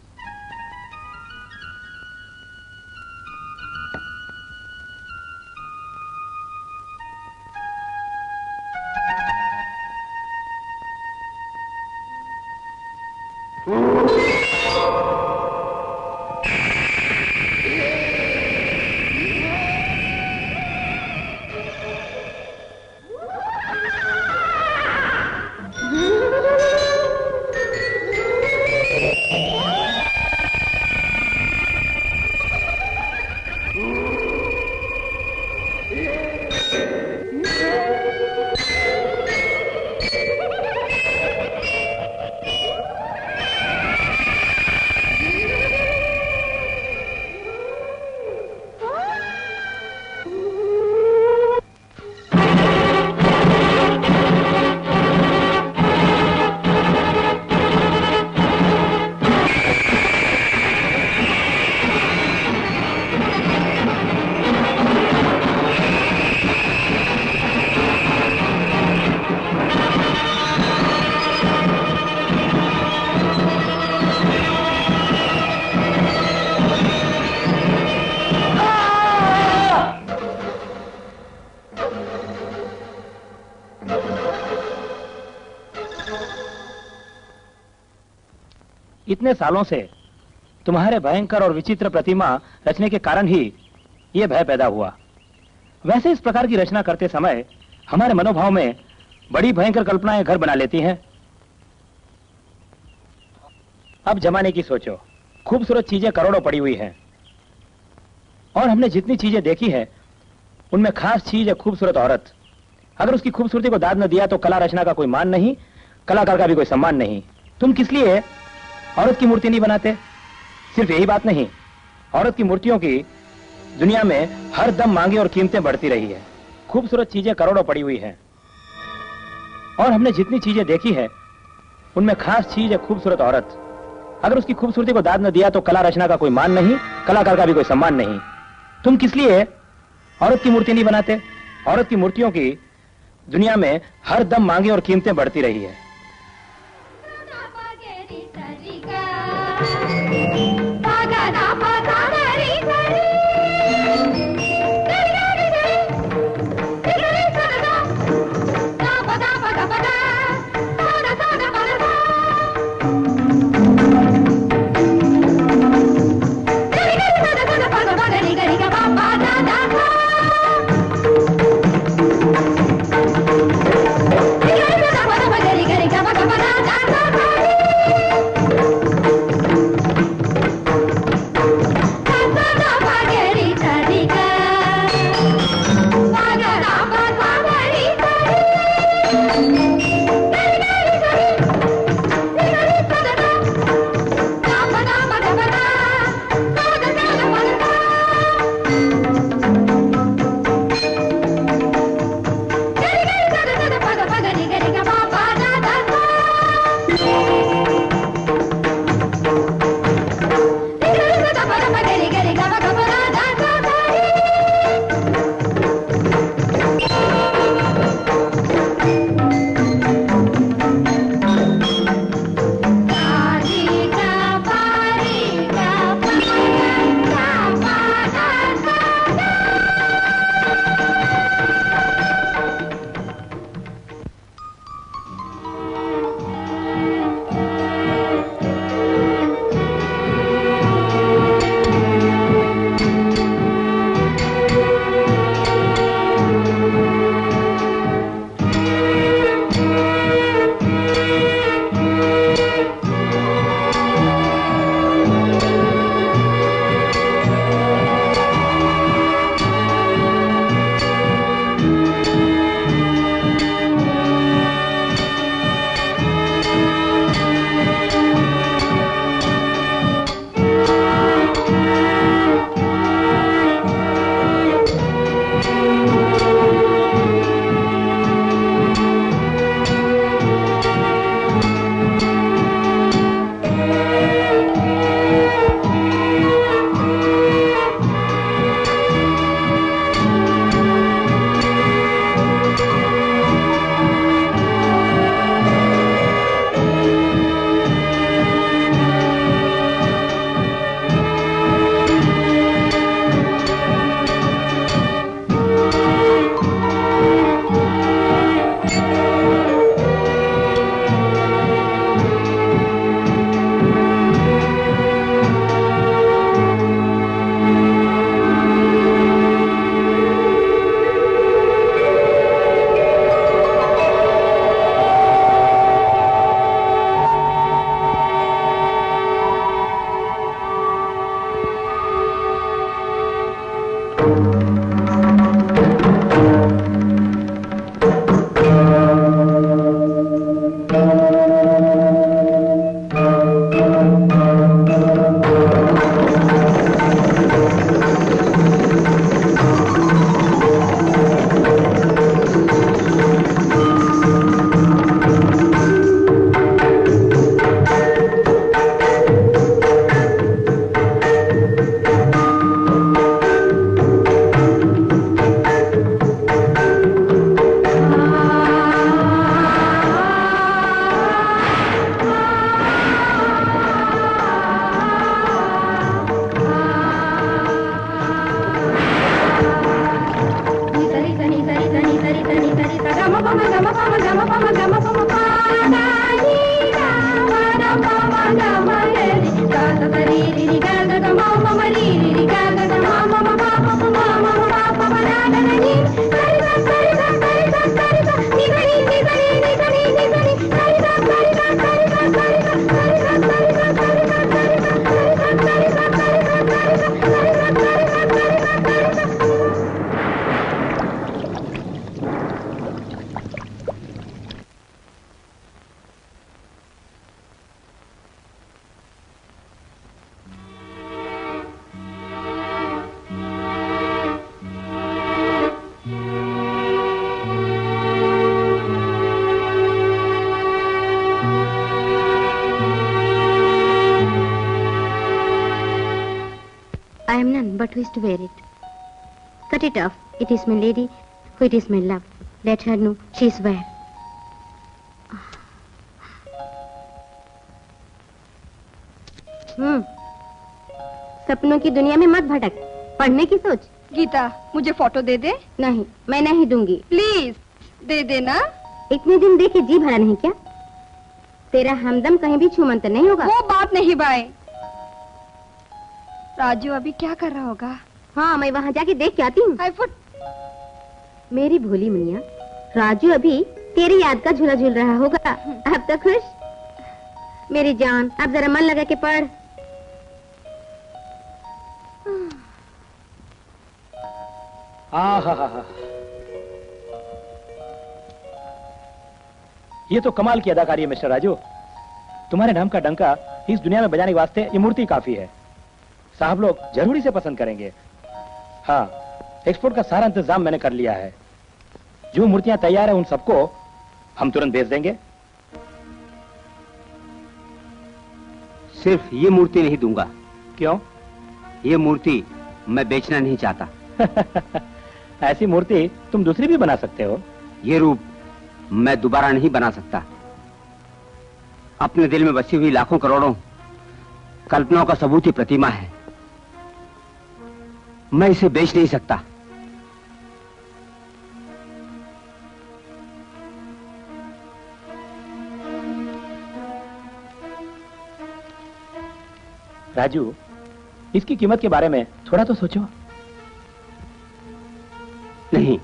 इतने सालों से तुम्हारे भयंकर और विचित्र प्रतिमा रचने के कारण ही यह भय पैदा हुआ। वैसे इस प्रकार की रचना करते समय हमारे मनोभाव में बड़ी भयंकर कल्पनाएं घर बना लेती हैं। अब जमाने की सोचो, खूबसूरत चीजें करोड़ों पड़ी हुई हैं और हमने जितनी चीजें देखी है उनमें खास चीज है खूबसूरत औरत। अगर उसकी खूबसूरती को दाद न दिया तो कला रचना का कोई मान नहीं, कलाकार का भी कोई सम्मान नहीं। तुम किस लिए औरत की मूर्ति नहीं बनाते? सिर्फ यही बात नहीं, औरत की मूर्तियों की दुनिया में हर दम मांगे और कीमतें बढ़ती रही है। खूबसूरत चीजें करोड़ों पड़ी हुई हैं और हमने जितनी चीजें देखी है उनमें खास चीज है खूबसूरत औरत। अगर उसकी खूबसूरती को दाद न दिया तो कला रचना का कोई मान नहीं, कलाकार का भी कोई सम्मान नहीं। तुम किस लिए औरत की मूर्ति नहीं बनाते? औरत की मूर्तियों की दुनिया में हर दम मांगे और कीमतें बढ़ती रही है। I am none, but who is to wear it? Cut it off. It is my lady, who it is my love. Let her know she is where. सपनों की दुनिया में मत भटक, पढ़ने की सोच। गीता, मुझे फोटो दे दे। नहीं, मैं नहीं दूंगी। प्लीज दे देना। इतने दिन देखे जी भरा नहीं क्या? तेरा हमदम कहीं भी छूमंत नहीं होगा। वो बात नहीं भाई। राजू अभी क्या कर रहा होगा? हाँ, मैं वहाँ जाके देख के आती हूँ। मेरी भोली मुनिया, राजू अभी तेरी याद का झूला झूल रहा होगा। अब तो खुश? मेरी जान, अब जरा मन लगा के पढ़। ये तो कमाल की अदाकारी है मिस्टर राजू। तुम्हारे नाम का डंका इस दुनिया में बजाने के वास्ते ये मूर्ति काफी है। साहब लोग जरूर इसे पसंद करेंगे। हाँ, एक्सपोर्ट का सारा इंतजाम मैंने कर लिया है। जो मूर्तियां तैयार है उन सबको हम तुरंत भेज देंगे। सिर्फ ये मूर्ति नहीं दूंगा। क्यों? ये मूर्ति मैं बेचना नहीं चाहता। ऐसी मूर्ति तुम दूसरी भी बना सकते हो। ये रूप मैं दोबारा नहीं बना सकता। अपने दिल में बसी हुई लाखों करोड़ों कल्पनाओं का सबूत ही प्रतिमा है। मैं इसे बेच नहीं सकता। राजू, इसकी कीमत के बारे में थोड़ा तो सोचो। नहीं,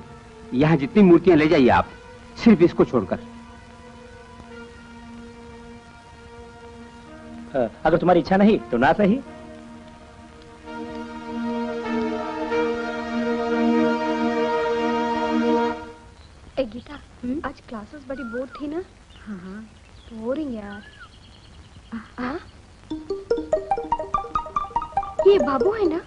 यहां जितनी मूर्तियां ले जाइए आप, सिर्फ इसको छोड़कर। अगर तुम्हारी इच्छा नहीं तो ना सही। ए गीता, आज क्लासेस बड़ी बोर थी ना? हाँ, बोरिंग यार। हाँ? ये बाबू है ना?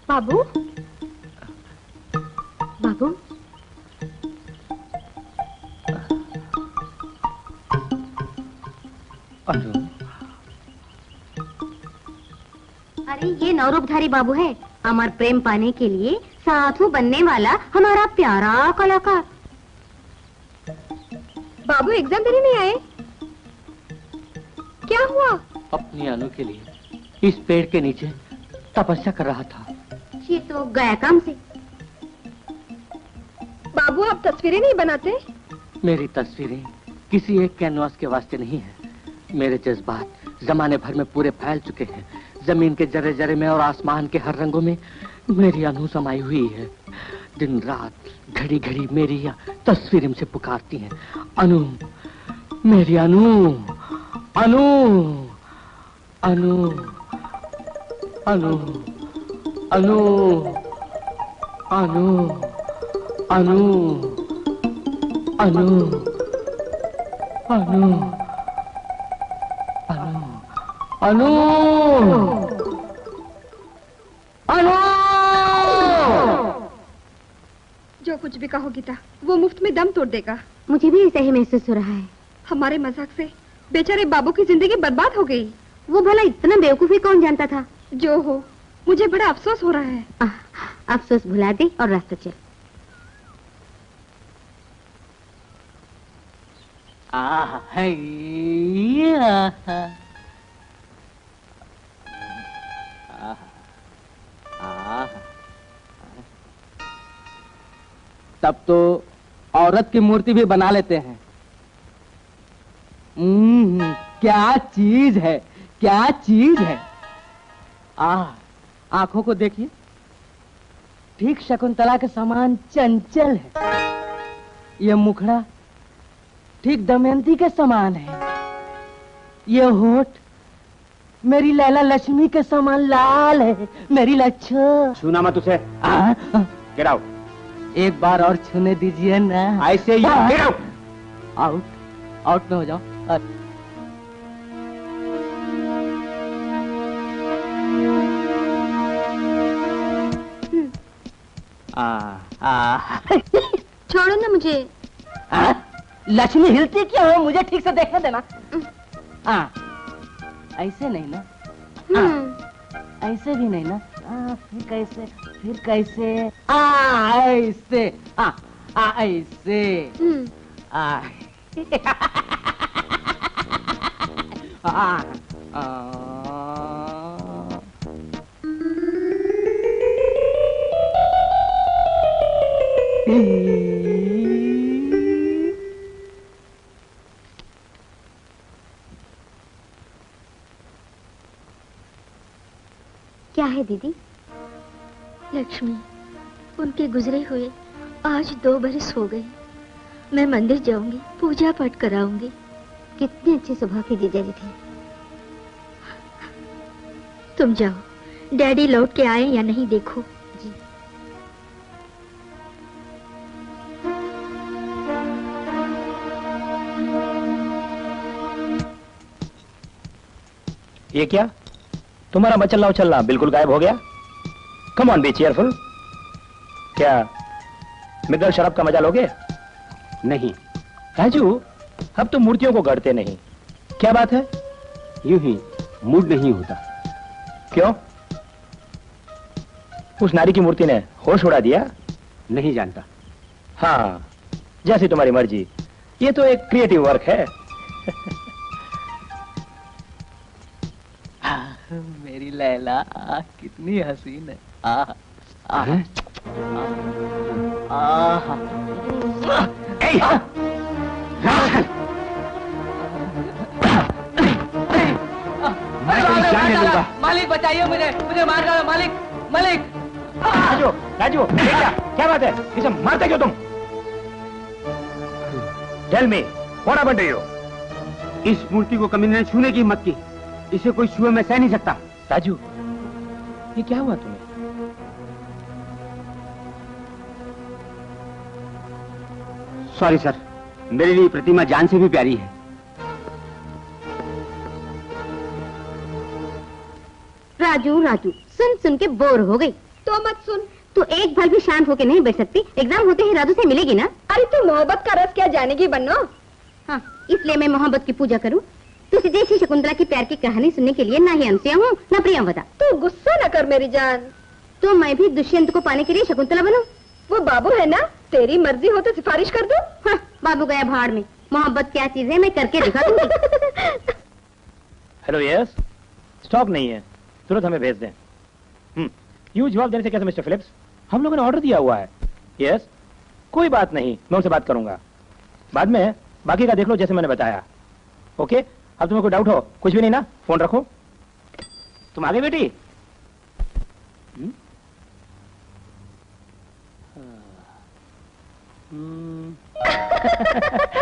बाबू? बाबू? अरे ये नवरूपधारी बाबू है, अमर प्रेम पाने के लिए साधु बनने वाला हमारा प्यारा कलाकार। बाबू एग्जाम देने नहीं आए? क्या हुआ? अपनी अनु के लिए इस पेड़ के नीचे तपस्या कर रहा था। ये तो गया काम से। बाबू आप तस्वीरें नहीं बनाते? मेरी तस्वीरें किसी एक कैनवास के वास्ते नहीं है। मेरे जज्बात जमाने भर में पूरे फैल चुके हैं। जमीन के जरे जरे में और आसमान के हर रंगों में मेरी अनु समाई हुई है। दिन रात घड़ी घड़ी मेरी यह तस्वीर मुझे पुकारती हैं। अनु, मेरी अनु, अनु, अनु, अनु, अनु, अनु, अनु, अनु, अनु, अनु, अनु। जो कुछ भी कहो गीता, वो मुफ्त में दम तोड़ देगा। मुझे भी ऐसा ही महसूस हो रहा है। हमारे मजाक से बेचारे बाबू की जिंदगी बर्बाद हो गई। वो भला इतना बेवकूफी कौन जानता था? जो हो, मुझे बड़ा अफसोस हो रहा है। अफसोस भुला दे और रास्ता चल। तब तो औरत की मूर्ति भी बना लेते हैं। क्या चीज है, क्या चीज है। आंखों को देखिए, ठीक शकुंतला के समान चंचल है। ये मुखड़ा ठीक दमयंती के समान है। ये होठ मेरी लैला लक्ष्मी के समान लाल है। मेरी लच्छो। छूना मत उसे। Get out. एक बार और छूने दीजिए ना। ऐसे ही गेट आउट। आउट, आउट में हो जाओ। छोड़ो ना मुझे। लक्ष्मी हिलती क्यों है? मुझे ठीक से देखने देना। हाँ, ऐसे नहीं ना? ऐसे भी नहीं ना? फिर कैसे? फिर कैसे? ऐसे। ऐसे। क्या है दीदी? लक्ष्मी, उनके गुजरे हुए आज 2 बरस हो गए। मैं मंदिर जाऊंगी, पूजा पाठ कराऊंगी। कितने अच्छे स्वभाव के जीजा जी थे। तुम जाओ, डैडी लौट के आए या नहीं देखो। जी। ये क्या? तुम्हारा मचलना उछलना बिल्कुल गायब हो गया। Come on, be cheerful. क्या मिर्दल शराब का मजा लोगे? नहीं राजू, अब तो मूर्तियों को गढ़ते नहीं। क्या बात है? यूं ही मूड नहीं होता। क्यों? उस नारी की मूर्ति ने होश उड़ा दिया? नहीं जानता। हाँ, जैसी तुम्हारी मर्जी। ये तो एक क्रिएटिव वर्क है। मेरी लैला कितनी हसीन है। मालिक बचाइए मुझे, मुझे मार डालो मालिक, मालिक। राजू, राजू, क्या बात है? इसे मारते क्यों तुम? Tell me, what happened to you? इस मूर्ति को कमीने ने छूने की हिम्मत की। इसे कोई छुए मैं सह नहीं सकता। राजू, ये क्या हुआ तुम्हें? सॉरी सर, मेरे लिए प्रतिमा जान से भी प्यारी है। राजू राजू, सुन सुन के बोर हो गई। तो मत सुन। तू एक पल भी शांत होके नहीं बैठ सकती। एग्जाम होते ही राजू से मिलेगी ना? अरे तू मोहब्बत का रस क्या जानेगी बन्नो? हाँ, इसलिए मैं मोहब्बत की पूजा करूं। तुझे जैसी शकुंतला की प्यार की कहानी सुनने के लिए ना ही अनसुया हूँ ना प्रियंवदा। तू गुस्सा न कर मेरी जान। तो मैं भी दुष्यंत को पाने के लिए शकुंतला बनूं? वो बाबू है ना, तेरी मर्जी हो तो सिफारिश कर दूं। हाँ, बाबू गया भाड़ में। मोहब्बत क्या चीज है मैं करके दिखा दूंगी। Hello, yes. स्टॉक नहीं है, तुरंत हमें भेज दें। यूं जवाब देने से कैसे मिस्टर फिलिप्स? हम लोगों ने ऑर्डर दिया हुआ है। यस, कोई बात नहीं, मैं उनसे बात करूंगा। बाद में बाकी का देख लो जैसे मैंने बताया। ओके, अब तुम्हें कोई डाउट हो? कुछ भी नहीं ना? फोन रखो। तुम आ गई बेटी?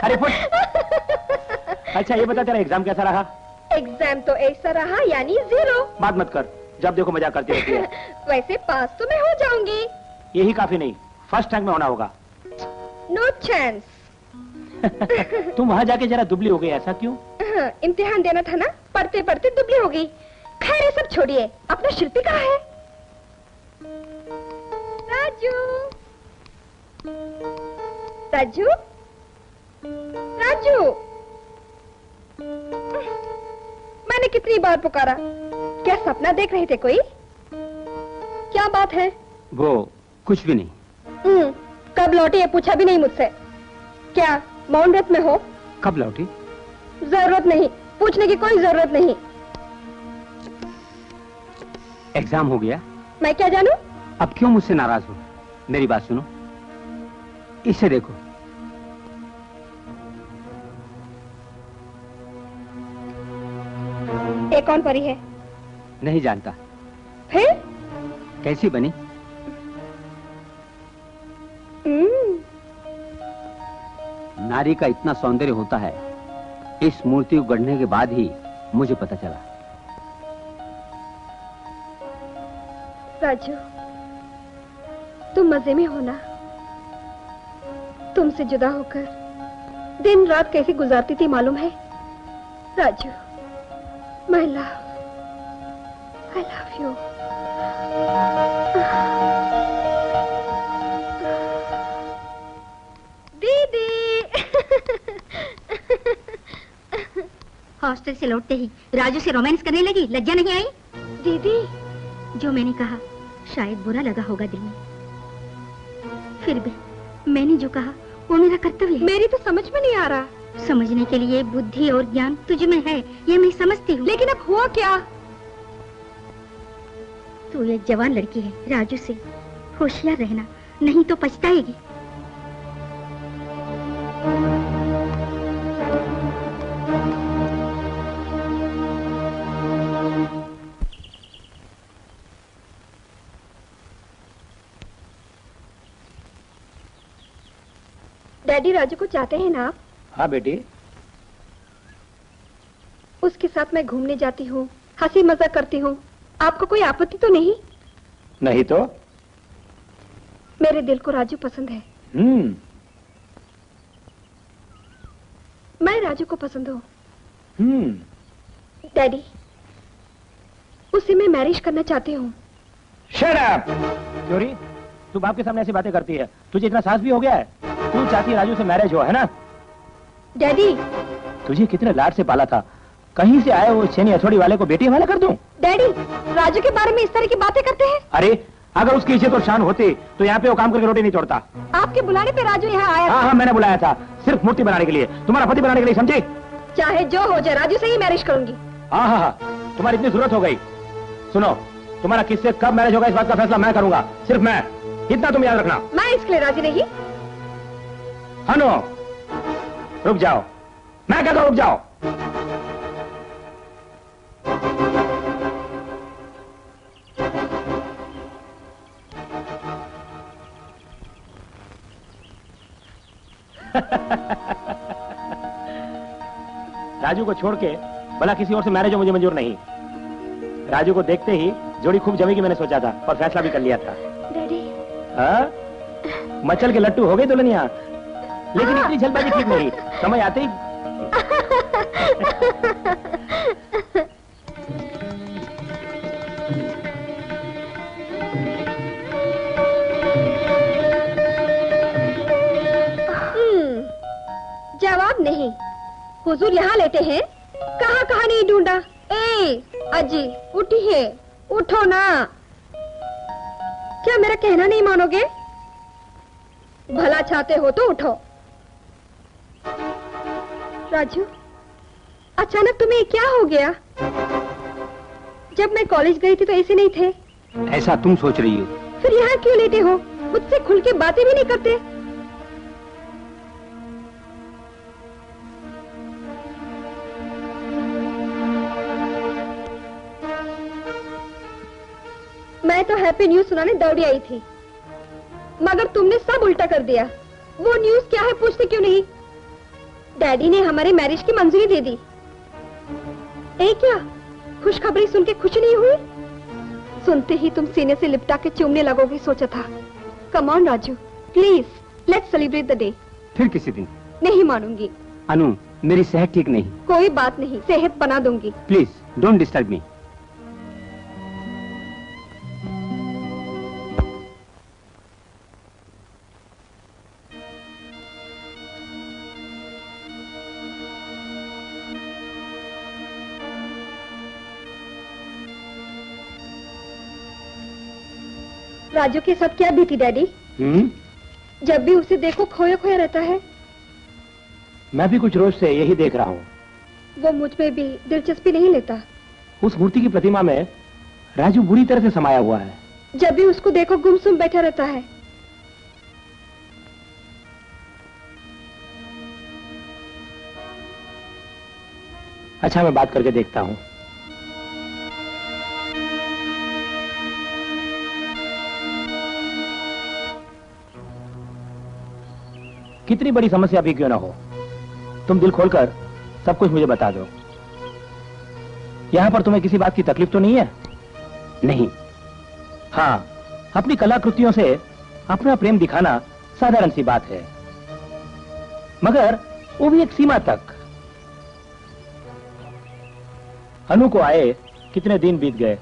अरे फुट। अच्छा ये बता, तेरा एग्जाम कैसा रहा? एग्जाम तो ऐसा रहा यानी 0। बात मत कर, जब देखो मजाक करती रहती है। वैसे पास तो मैं हो जाऊंगी। यही काफी नहीं, फर्स्ट रैंक में होना होगा। No chance. तुम वहां जाके जरा दुबली हो गई, ऐसा क्यों? इम्तिहान देना था ना, पढ़ते पढ़ते दुबली हो गई। खैर ये सब छोड़िए, अपना शिल्पी कहाँ है? राजू, राजू, राजू। मैंने कितनी बार पुकारा, क्या सपना देख रहे थे कोई? क्या बात है? वो कुछ भी नहीं। कब लौटी ये पूछा भी नहीं मुझसे। क्या मौन व्रत में हो? कब लौटी? जरूरत नहीं, पूछने की कोई जरूरत नहीं। एग्जाम हो गया? मैं क्या जानूं? अब क्यों मुझसे नाराज हो? मेरी बात सुनो, इसे देखो। ये कौन परी है? नहीं जानता। फिर कैसी बनी? नारी का इतना सौंदर्य होता है, इस मूर्ति को गढ़ने के बाद ही मुझे पता चला। राजू, तुम मजे में हो ना? तुमसे जुदा होकर दिन रात कैसे गुजारती थी मालूम है? Raju, I love you. दीदी। हॉस्टल से लौटते ही राजू से रोमांस करने लगी, लज्जा नहीं आई? दीदी, जो मैंने कहा शायद बुरा लगा होगा दिल में, फिर भी मैंने जो कहा वो मेरा कर्तव्य है। मेरी तो समझ में नहीं आ रहा। समझने के लिए बुद्धि और ज्ञान तुझ में है, ये मैं समझती हूँ। लेकिन अब हुआ क्या? तू एक जवान लड़की है, राजू से होशियार रहना, नहीं तो पछताएगी। डैडी, राजू को चाहते हैं ना आप? हाँ बेटी। उसके साथ मैं घूमने जाती हूँ, हंसी मजाक करती हूँ, आपको कोई आपत्ति तो नहीं? नहीं तो? मेरे दिल को राजू पसंद है। मैं राजू को पसंद हूँ। डैडी, उससे मैं मैरिज करना चाहती हूँ। Shut up! क्योरी, तू बाप के सामने ऐसी बातें करती है? तुझे इतना साहस भी हो गया है? तू चाहती है राजू से मैरिज हो, है ना? डैडी, तुझे कितने लाड से पाला था, कहीं से आए वो छेनी हथौड़ी वाले को बेटी हवाला कर दूं? डैडी, राजू के बारे में इस तरह की बातें करते हैं? अरे अगर उसकी इज्जत और शान होती तो यहाँ पे वो काम करके रोटी नहीं तोड़ता। आपके बुलाने पे राजू यहाँ आया? हाँ, मैंने बुलाया था, सिर्फ मूर्ति बनाने के लिए, तुम्हारा पति बनाने के लिए, समझी? चाहे जो हो जाए, राजू से ही मैरिज करूंगी। हाँ, तुम्हारी इतनी जरूरत हो गई। सुनो, तुम्हारा किससे कब मैरिज होगा इस बात का फैसला मैं करूंगा, सिर्फ मैं, इतना तुम याद रखना। मैं इसके लिए राजी नहीं। हनो, रुक जाओ, मैं कहता हूं रुक जाओ। राजू को छोड़ के भला किसी और से मैरिज हो मुझे मंजूर नहीं। राजू को देखते ही जोड़ी खूब जमेगी मैंने सोचा था और फैसला भी कर लिया था। डैडी, हाँ, मचल के लट्टू हो गई दुल्हनिया, लेकिन इतनी जल्दबाजी ठीक नहीं, समय आते ही। जवाब नहीं। हुजूर यहाँ लेटे हैं, कहाँ कहाँ नहीं ढूंढा। ए अजी, उठिए, उठो ना। क्या मेरा कहना नहीं मानोगे? भला चाहते हो तो उठो। राजू, अचानक तुम्हें क्या हो गया? जब मैं कॉलेज गई थी तो ऐसे नहीं थे। ऐसा तुम सोच रही हो? फिर यहाँ क्यों लेटे हो? मुझसे खुल के बातें भी नहीं करते। मैं तो हैप्पी न्यूज सुनाने दौड़ी आई थी, मगर तुमने सब उल्टा कर दिया। वो न्यूज क्या है पूछते क्यों नहीं? डैडी ने हमारे मैरिज की मंजूरी दे दी। क्या खुशखबरी सुन के खुशी नहीं हुई? सुनते ही तुम सीने से लिपटा के चूमने लगोगे सोचा था। Come on Raju, please let's celebrate the day. फिर किसी दिन। नहीं मानूंगी। अनु, मेरी सेहत ठीक नहीं। कोई बात नहीं, सेहत बना दूंगी। Please don't disturb me. Raju के साथ क्या बीती डैडी? जब भी उसे देखो खोया खोया रहता है। मैं भी कुछ रोज से यही देख रहा हूँ। वो मुझ में भी दिलचस्पी नहीं लेता। उस मूर्ति की प्रतिमा में राजू बुरी तरह से समाया हुआ है। जब भी उसको देखो गुमसुम बैठा रहता है। अच्छा, मैं बात करके देखता हूँ। कितनी बड़ी समस्या भी क्यों ना हो, तुम दिल खोलकर सब कुछ मुझे बता दो। यहां पर तुम्हें किसी बात की तकलीफ तो नहीं है? नहीं। हाँ, अपनी कलाकृतियों से अपना प्रेम दिखाना साधारण सी बात है, मगर वो भी एक सीमा तक। अनु को आए कितने दिन बीत गए,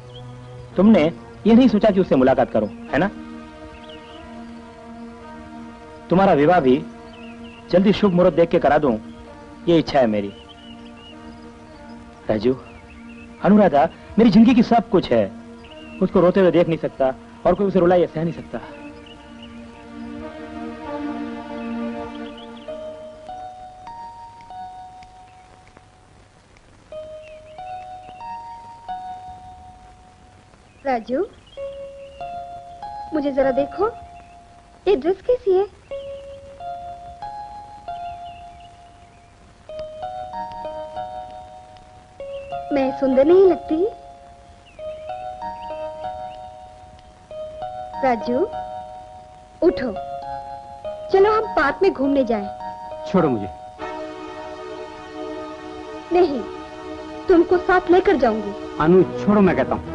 तुमने ये नहीं सोचा कि उससे मुलाकात करो, है ना? तुम्हारा विवाह भी जल्दी शुभ मुहूर्त देख के करा दूं, ये इच्छा है मेरी। राजू, अनुराधा मेरी जिंदगी की सब कुछ है। उसको रोते हुए देख नहीं सकता और कोई उसे रुलाए सह नहीं सकता। राजू, मुझे जरा देखो, ये ड्रेस कैसी है? मैं सुंदर नहीं लगती? राजू, उठो, चलो हम पार्क में घूमने जाएं। छोड़ो मुझे। नहीं, तुमको साथ लेकर जाऊंगी। अनु, छोड़ो, मैं कहता हूँ।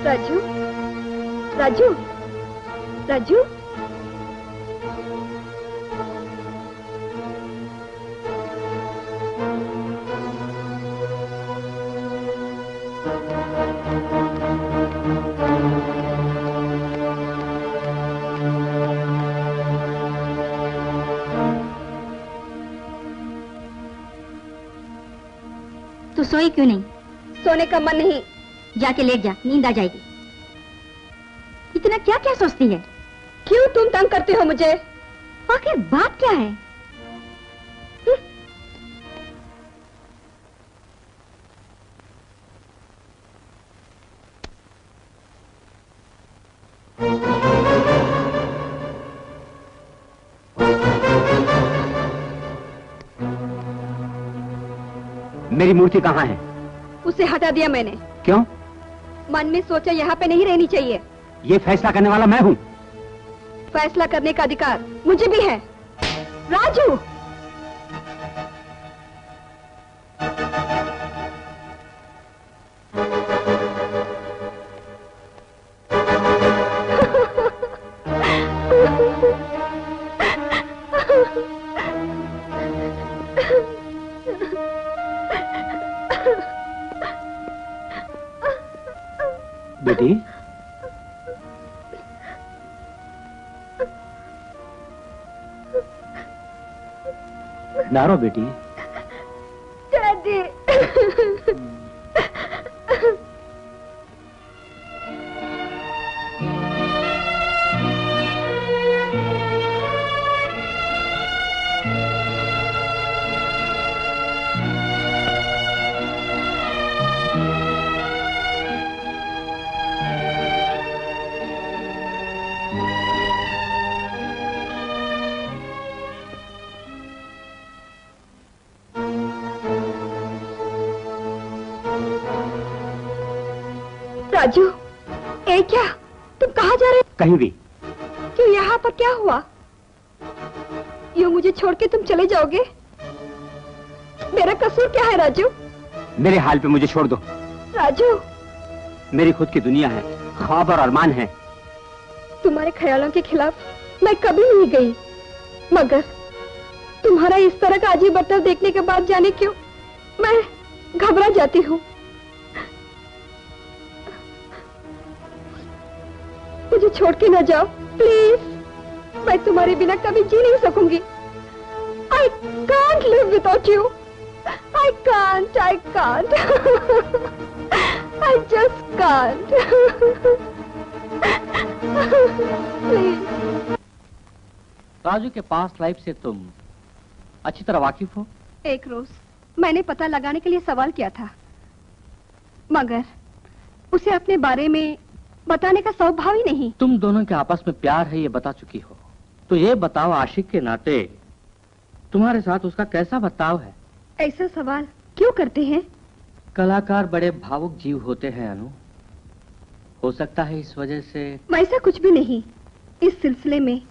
राजू, राजू, राजू, तू सोई क्यों नहीं? सोने का मन नहीं। जाके लेट जा, नींद आ जाएगी। इतना क्या क्या सोचती है? क्यों तुम तंग करते हो मुझे? आखिर बात क्या है? मेरी मूर्ति कहाँ है? उसे हटा दिया मैंने। क्यों? मन में सोचा यहाँ पे नहीं रहनी चाहिए। ये फैसला करने वाला मैं हूँ। फैसला करने का अधिकार मुझे भी है। राजू, बेटी, ना रो बेटी। डैडी। राजू, ए क्या? तुम कहाँ जा रहे? कहीं भी। क्यों? यहाँ पर क्या हुआ? यूँ मुझे छोड़ के तुम चले जाओगे? मेरा कसूर क्या है राजू? मेरे हाल पे मुझे छोड़ दो। राजू, मेरी खुद की दुनिया है, ख्वाब और अरमान है। तुम्हारे ख्यालों के खिलाफ मैं कभी नहीं गई, मगर तुम्हारा इस तरह का अजीब बर्ताव देखने के बाद जाने क्यों मैं घबरा जाती हूँ। मुझे छोड़ के न जाओ प्लीज। मैं तुम्हारे बिना कभी जी नहीं सकूंगी। I can't live without you. I can't. I just can't. Please. Raju के पास्ट लाइफ से तुम अच्छी तरह वाकिफ हो? एक रोज मैंने पता लगाने के लिए सवाल किया था, मगर उसे अपने बारे में बताने का स्वभाव ही नहीं। तुम दोनों के आपस में प्यार है ये बता चुकी हो, तो ये बताओ आशिक के नाते तुम्हारे साथ उसका कैसा बर्ताव है? ऐसा सवाल क्यों करते हैं? कलाकार बड़े भावुक जीव होते हैं अनु। हो सकता है इस वजह से। वैसा कुछ भी नहीं। इस सिलसिले में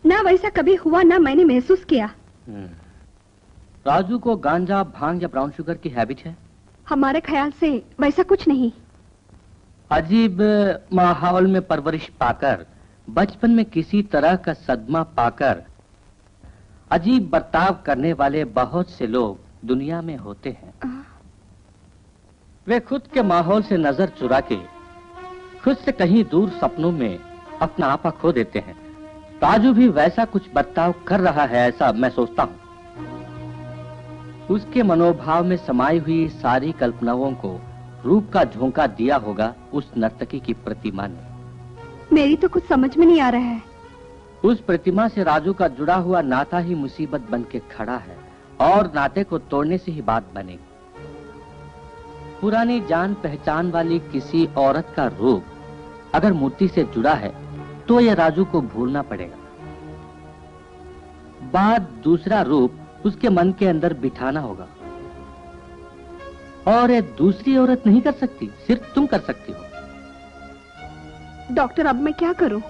ना वैसा कभी हुआ ना मैंने महसूस किया। राजू को गांजा, भांग या ब्राउन शुगर की हैबिट है? हमारे ख्याल से वैसा कुछ नहीं। अजीब माहौल में परवरिश पाकर, बचपन में किसी तरह का सदमा पाकर अजीब बर्ताव करने वाले बहुत से लोग दुनिया में होते हैं। वे खुद के माहौल से नजर चुरा के खुद से कहीं दूर सपनों में अपना आपा खो देते हैं। राजू भी वैसा कुछ बर्ताव कर रहा है, ऐसा मैं सोचता हूँ। उसके मनोभाव में समाई हुई सारी कल्पनाओं को रूप का झोंका दिया होगा उस नर्तकी की प्रतिमा ने। मेरी तो कुछ समझ में नहीं आ रहा है। उस प्रतिमा से राजू का जुड़ा हुआ नाता ही मुसीबत बन के खड़ा है और नाते को तोड़ने से ही बात बनेगी। पुरानी जान पहचान वाली किसी औरत का रूप अगर मूर्ति से जुड़ा है तो यह राजू को भूलना पड़ेगा। बात दूसरा रूप उसके मन के अंदर बिठाना होगा और ये दूसरी औरत नहीं कर सकती, सिर्फ तुम कर सकती हो। डॉक्टर, अब मैं क्या करूं?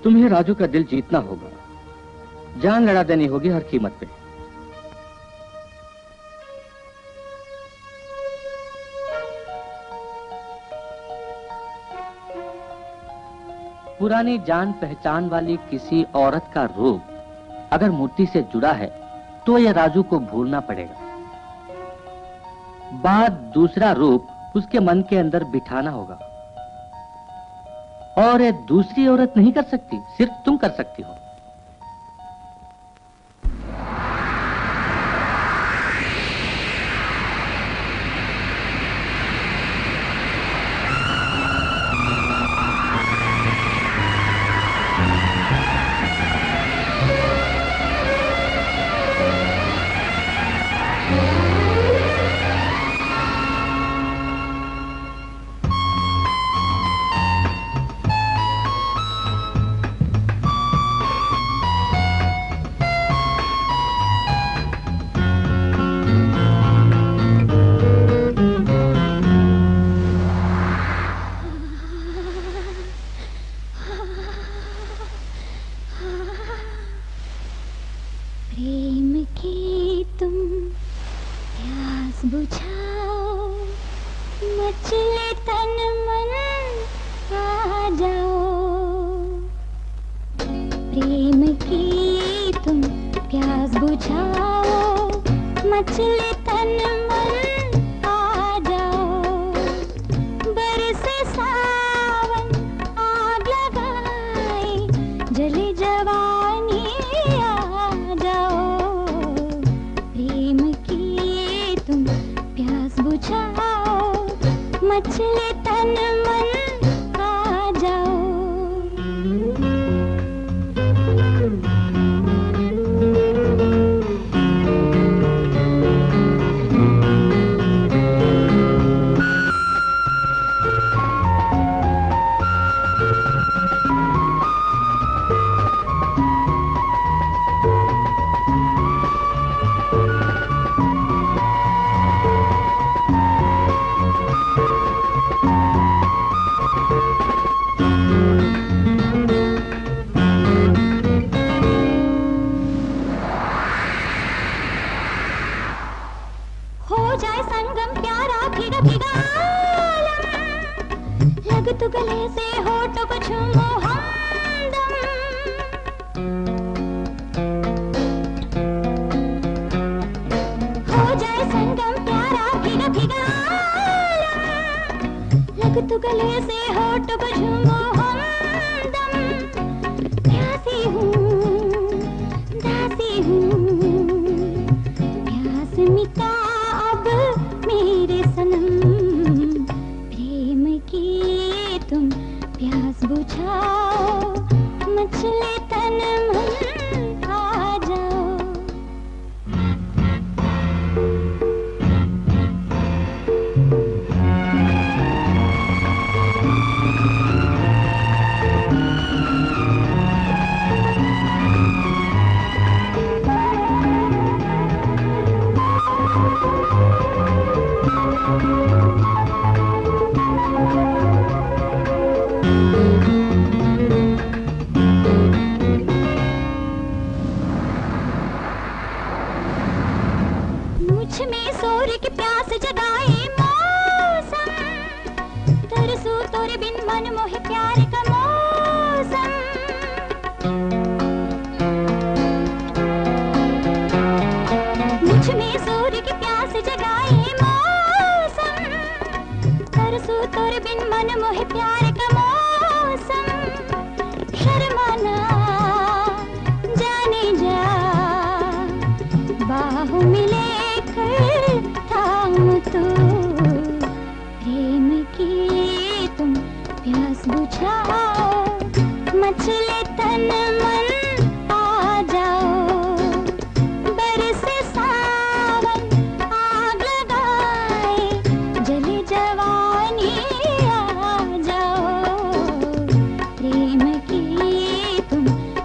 तुम्हें राजू का दिल जीतना होगा, जान लड़ा देनी होगी हर कीमत पे। पुरानी जान पहचान वाली किसी औरत का रूप अगर मूर्ति से जुड़ा है तो यह राजू को भूलना पड़ेगा। बात दूसरा रूप उसके मन के अंदर बिठाना होगा और ये दूसरी औरत नहीं कर सकती, सिर्फ तुम कर सकती हो। प्यास जगाए मौसम, तरसू तोरे बिन मन मोहे प्यार का मौसम। मुझ में सूर्य की प्यास जगाए मौसम, तरसू तोरे बिन मन मोहे प्यार का मौसम। शर्माना जाने जा, बाहों में लेकर थाम तो, प्रेम की तुम प्यास बुझाओ, मचले तन मन आ जाओ। बरसे सावन आग लगाए, जले जवानी आ जाओ। प्रेम की तुम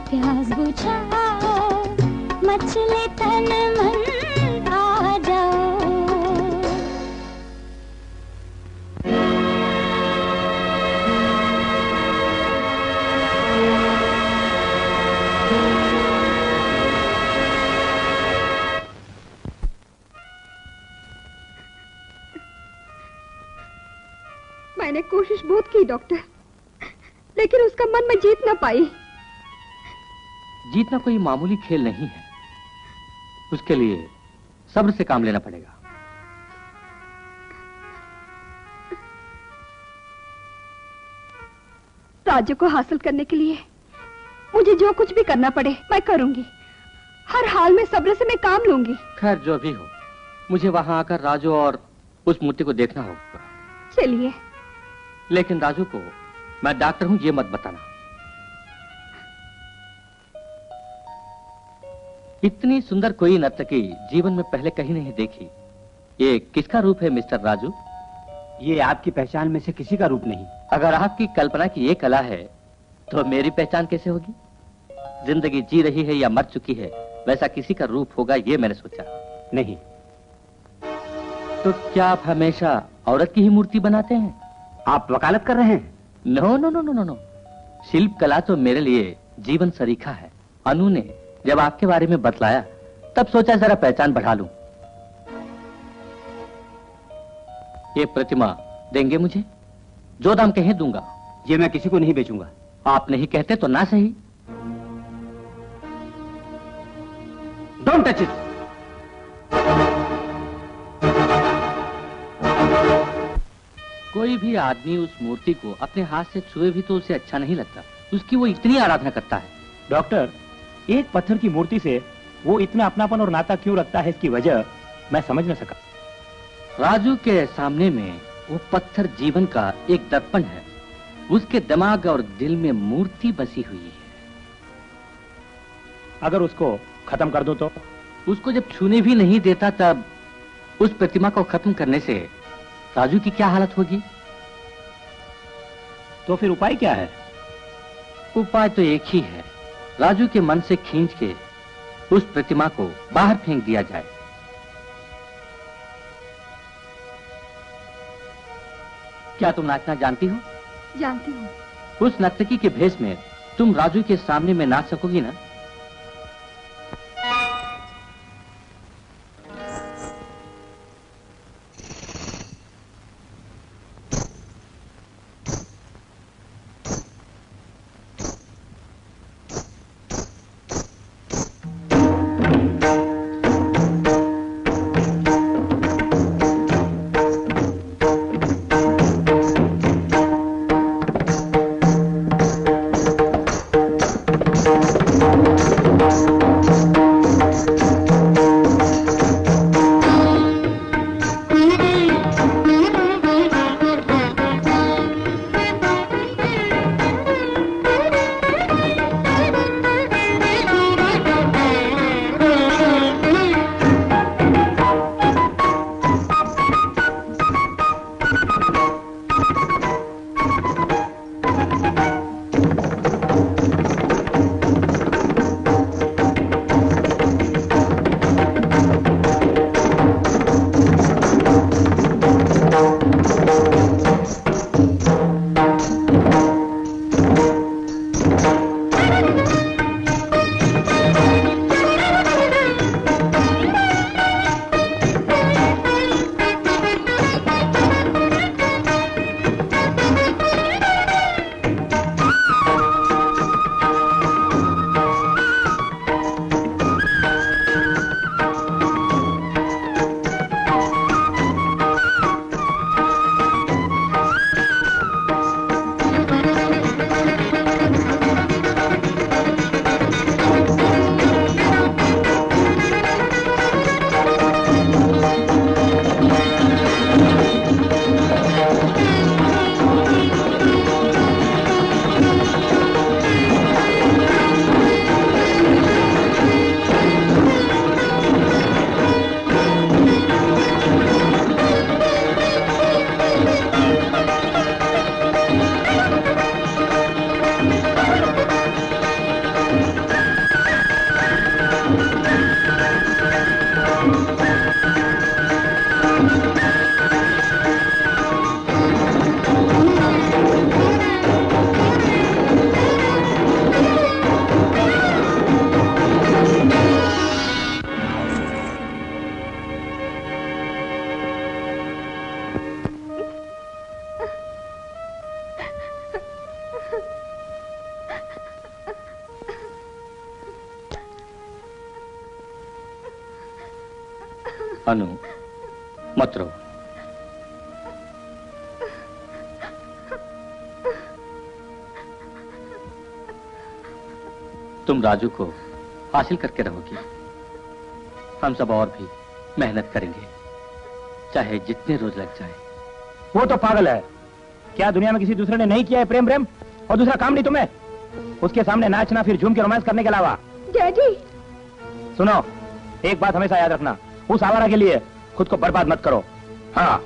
प्यास बुझाओ, मचले तन मन आ जाओ। मैंने कोशिश बहुत की डॉक्टर, लेकिन उसका मन मैं जीत ना पाई। जीतना कोई मामूली खेल नहीं है, उसके लिए सब्र से काम लेना पड़ेगा। राजू को हासिल करने के लिए मुझे जो कुछ भी करना पड़े मैं करूंगी। हर हाल में सब्र से मैं काम लूंगी। खैर जो भी हो, मुझे वहां आकर राजू और उस मूर्ति को देखना होगा। चलिए। लेकिन राजू को मैं डॉक्टर हूं ये मत बताना। इतनी सुंदर कोई नर्तकी जीवन में पहले कहीं नहीं देखी। ये किसका रूप है मिस्टर राजू? ये आपकी पहचान में से किसी का रूप नहीं। अगर आपकी कल्पना की ये कला है तो मेरी पहचान कैसे होगी? जिंदगी जी रही है या मर चुकी है, वैसा किसी का रूप होगा ये मैंने सोचा। नहीं। तो क्या आप हमेशा औरत की ही मूर्ति बनाते हैं? आप वकालत कर रहे हैं? No no no no no no. शिल्प कला तो मेरे लिए जीवन सरीखा है। अनु ने जब आपके बारे में बतलाया तब सोचा जरा पहचान बढ़ा लूं। ये प्रतिमा देंगे मुझे? जो दाम कहें दूंगा। ये मैं किसी को नहीं बेचूंगा। आप नहीं कहते तो ना सही। Don't touch it. कोई भी आदमी उस मूर्ति को अपने हाथ से छुए भी तो उसे अच्छा नहीं लगता। उसकी वो इतनी आराधना करता है। डॉक्टर, एक पत्थर की मूर्ति से वो इतना अपनापन और नाता क्यों रखता है, इसकी वजह मैं समझ न सका। राजू के सामने में वो पत्थर जीवन का एक दर्पण है। उसके दिमाग और दिल में मूर्ति बसी हुई है। अगर उसको खत्म कर दो तो? उसको जब छूने भी नहीं देता तब उस प्रतिमा को खत्म करने से राजू की क्या हालत होगी? तो फिर उपाय क्या है? उपाय तो एक ही है। राजू के मन से खींच के उस प्रतिमा को बाहर फेंक दिया जाए। क्या तुम नाचना जानती हो? जानती हूँ। उस नर्तकी के भेष में तुम राजू के सामने में नाच सकोगी ना? अनु, मत रो। तुम राजू को हासिल करके रहोगी। हम सब और भी मेहनत करेंगे, चाहे जितने रोज लग जाए। वो तो पागल है। क्या दुनिया में किसी दूसरे ने नहीं किया है प्रेम प्रेम? और दूसरा काम नहीं तुम्हें? उसके सामने नाचना, फिर झूम के रोमांस करने के अलावा। डैडी सुनो, एक बात हमेशा याद रखना, उस आवारा के लिए खुद को बर्बाद मत करो। हाँ।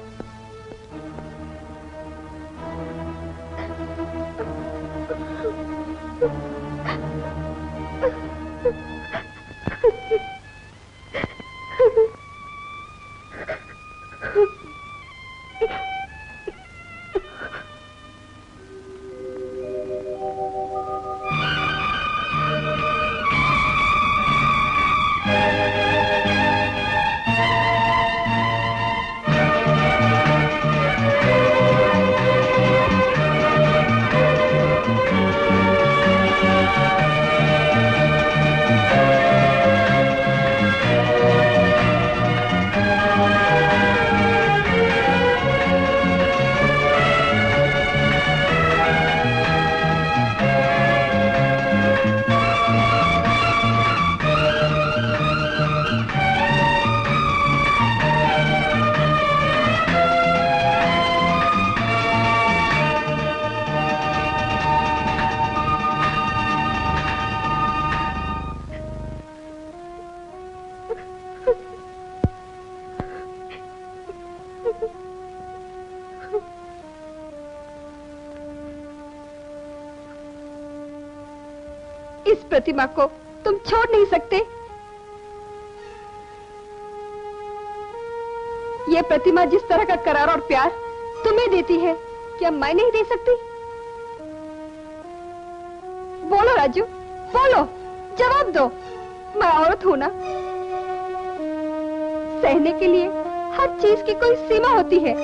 इस प्रतिमा को तुम छोड़ नहीं सकते। ये प्रतिमा जिस तरह का करार और प्यार तुम्हें देती है, क्या मैं नहीं दे सकती? बोलो राजू, बोलो, जवाब दो। मैं औरत हूं ना। सहने के लिए हर चीज की कोई सीमा होती है।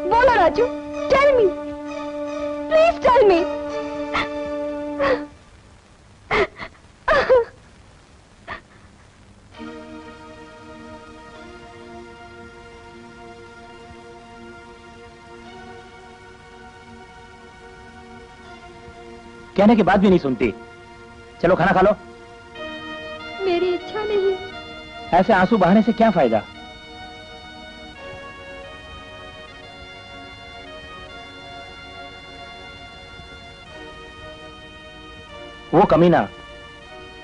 बोलो Raju, tell me, please tell me. कहने के बाद भी नहीं सुनती। चलो खाना खा लो। मेरी इच्छा नहीं। ऐसे आंसू बहाने से क्या फायदा? वो कमीना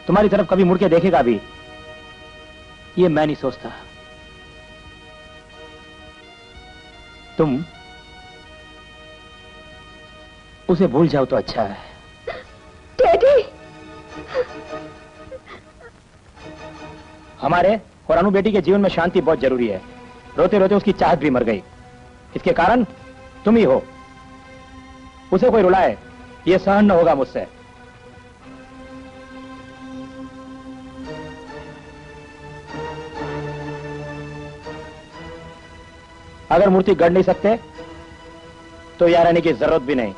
तुम्हारी तरफ कभी मुड़ के देखेगा भी, ये मैं नहीं सोचता। तुम उसे भूल जाओ तो अच्छा है। डैडी, हमारे और अनु बेटी के जीवन में शांति बहुत जरूरी है। रोते रोते उसकी चाहत भी मर गई। इसके कारण तुम ही हो। उसे कोई रुलाए, ये सहन न होगा मुझसे। अगर मूर्ति गढ़ नहीं सकते तो यहाँ रहने की जरूरत भी नहीं।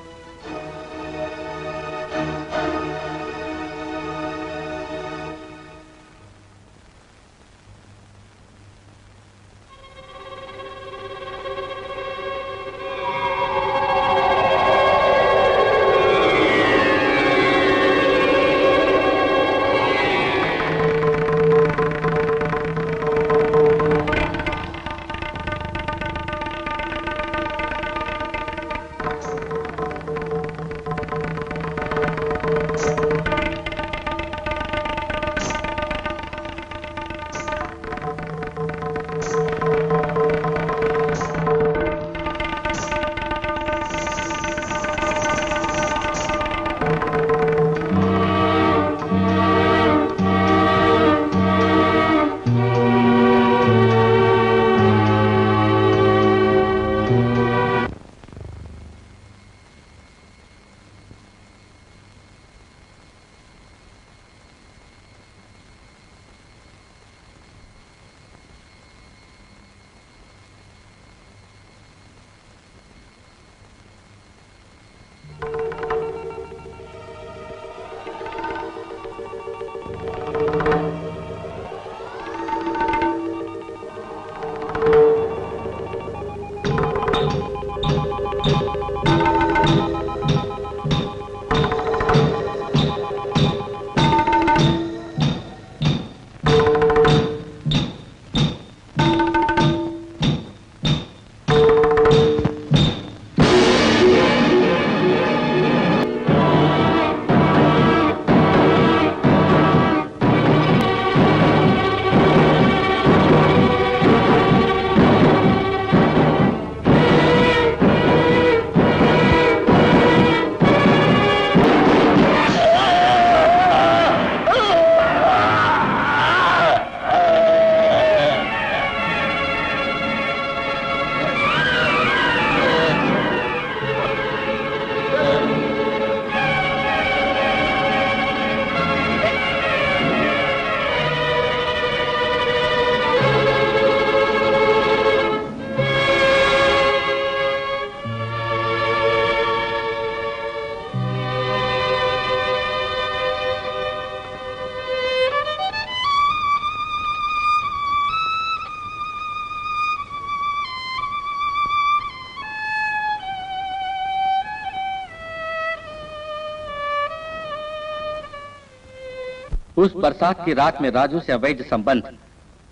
उस बरसात की रात में राजू से अवैध संबंध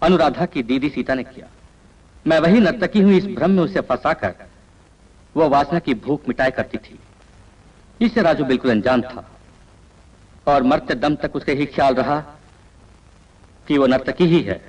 अनुराधा की दीदी सीता ने किया। मैं वही नर्तकी हुई इस भ्रम में उसे फंसाकर वो वासना की भूख मिटाया करती थी। इससे राजू बिल्कुल अनजान था और मरते दम तक उसके ही ख्याल रहा कि वो नर्तकी ही है।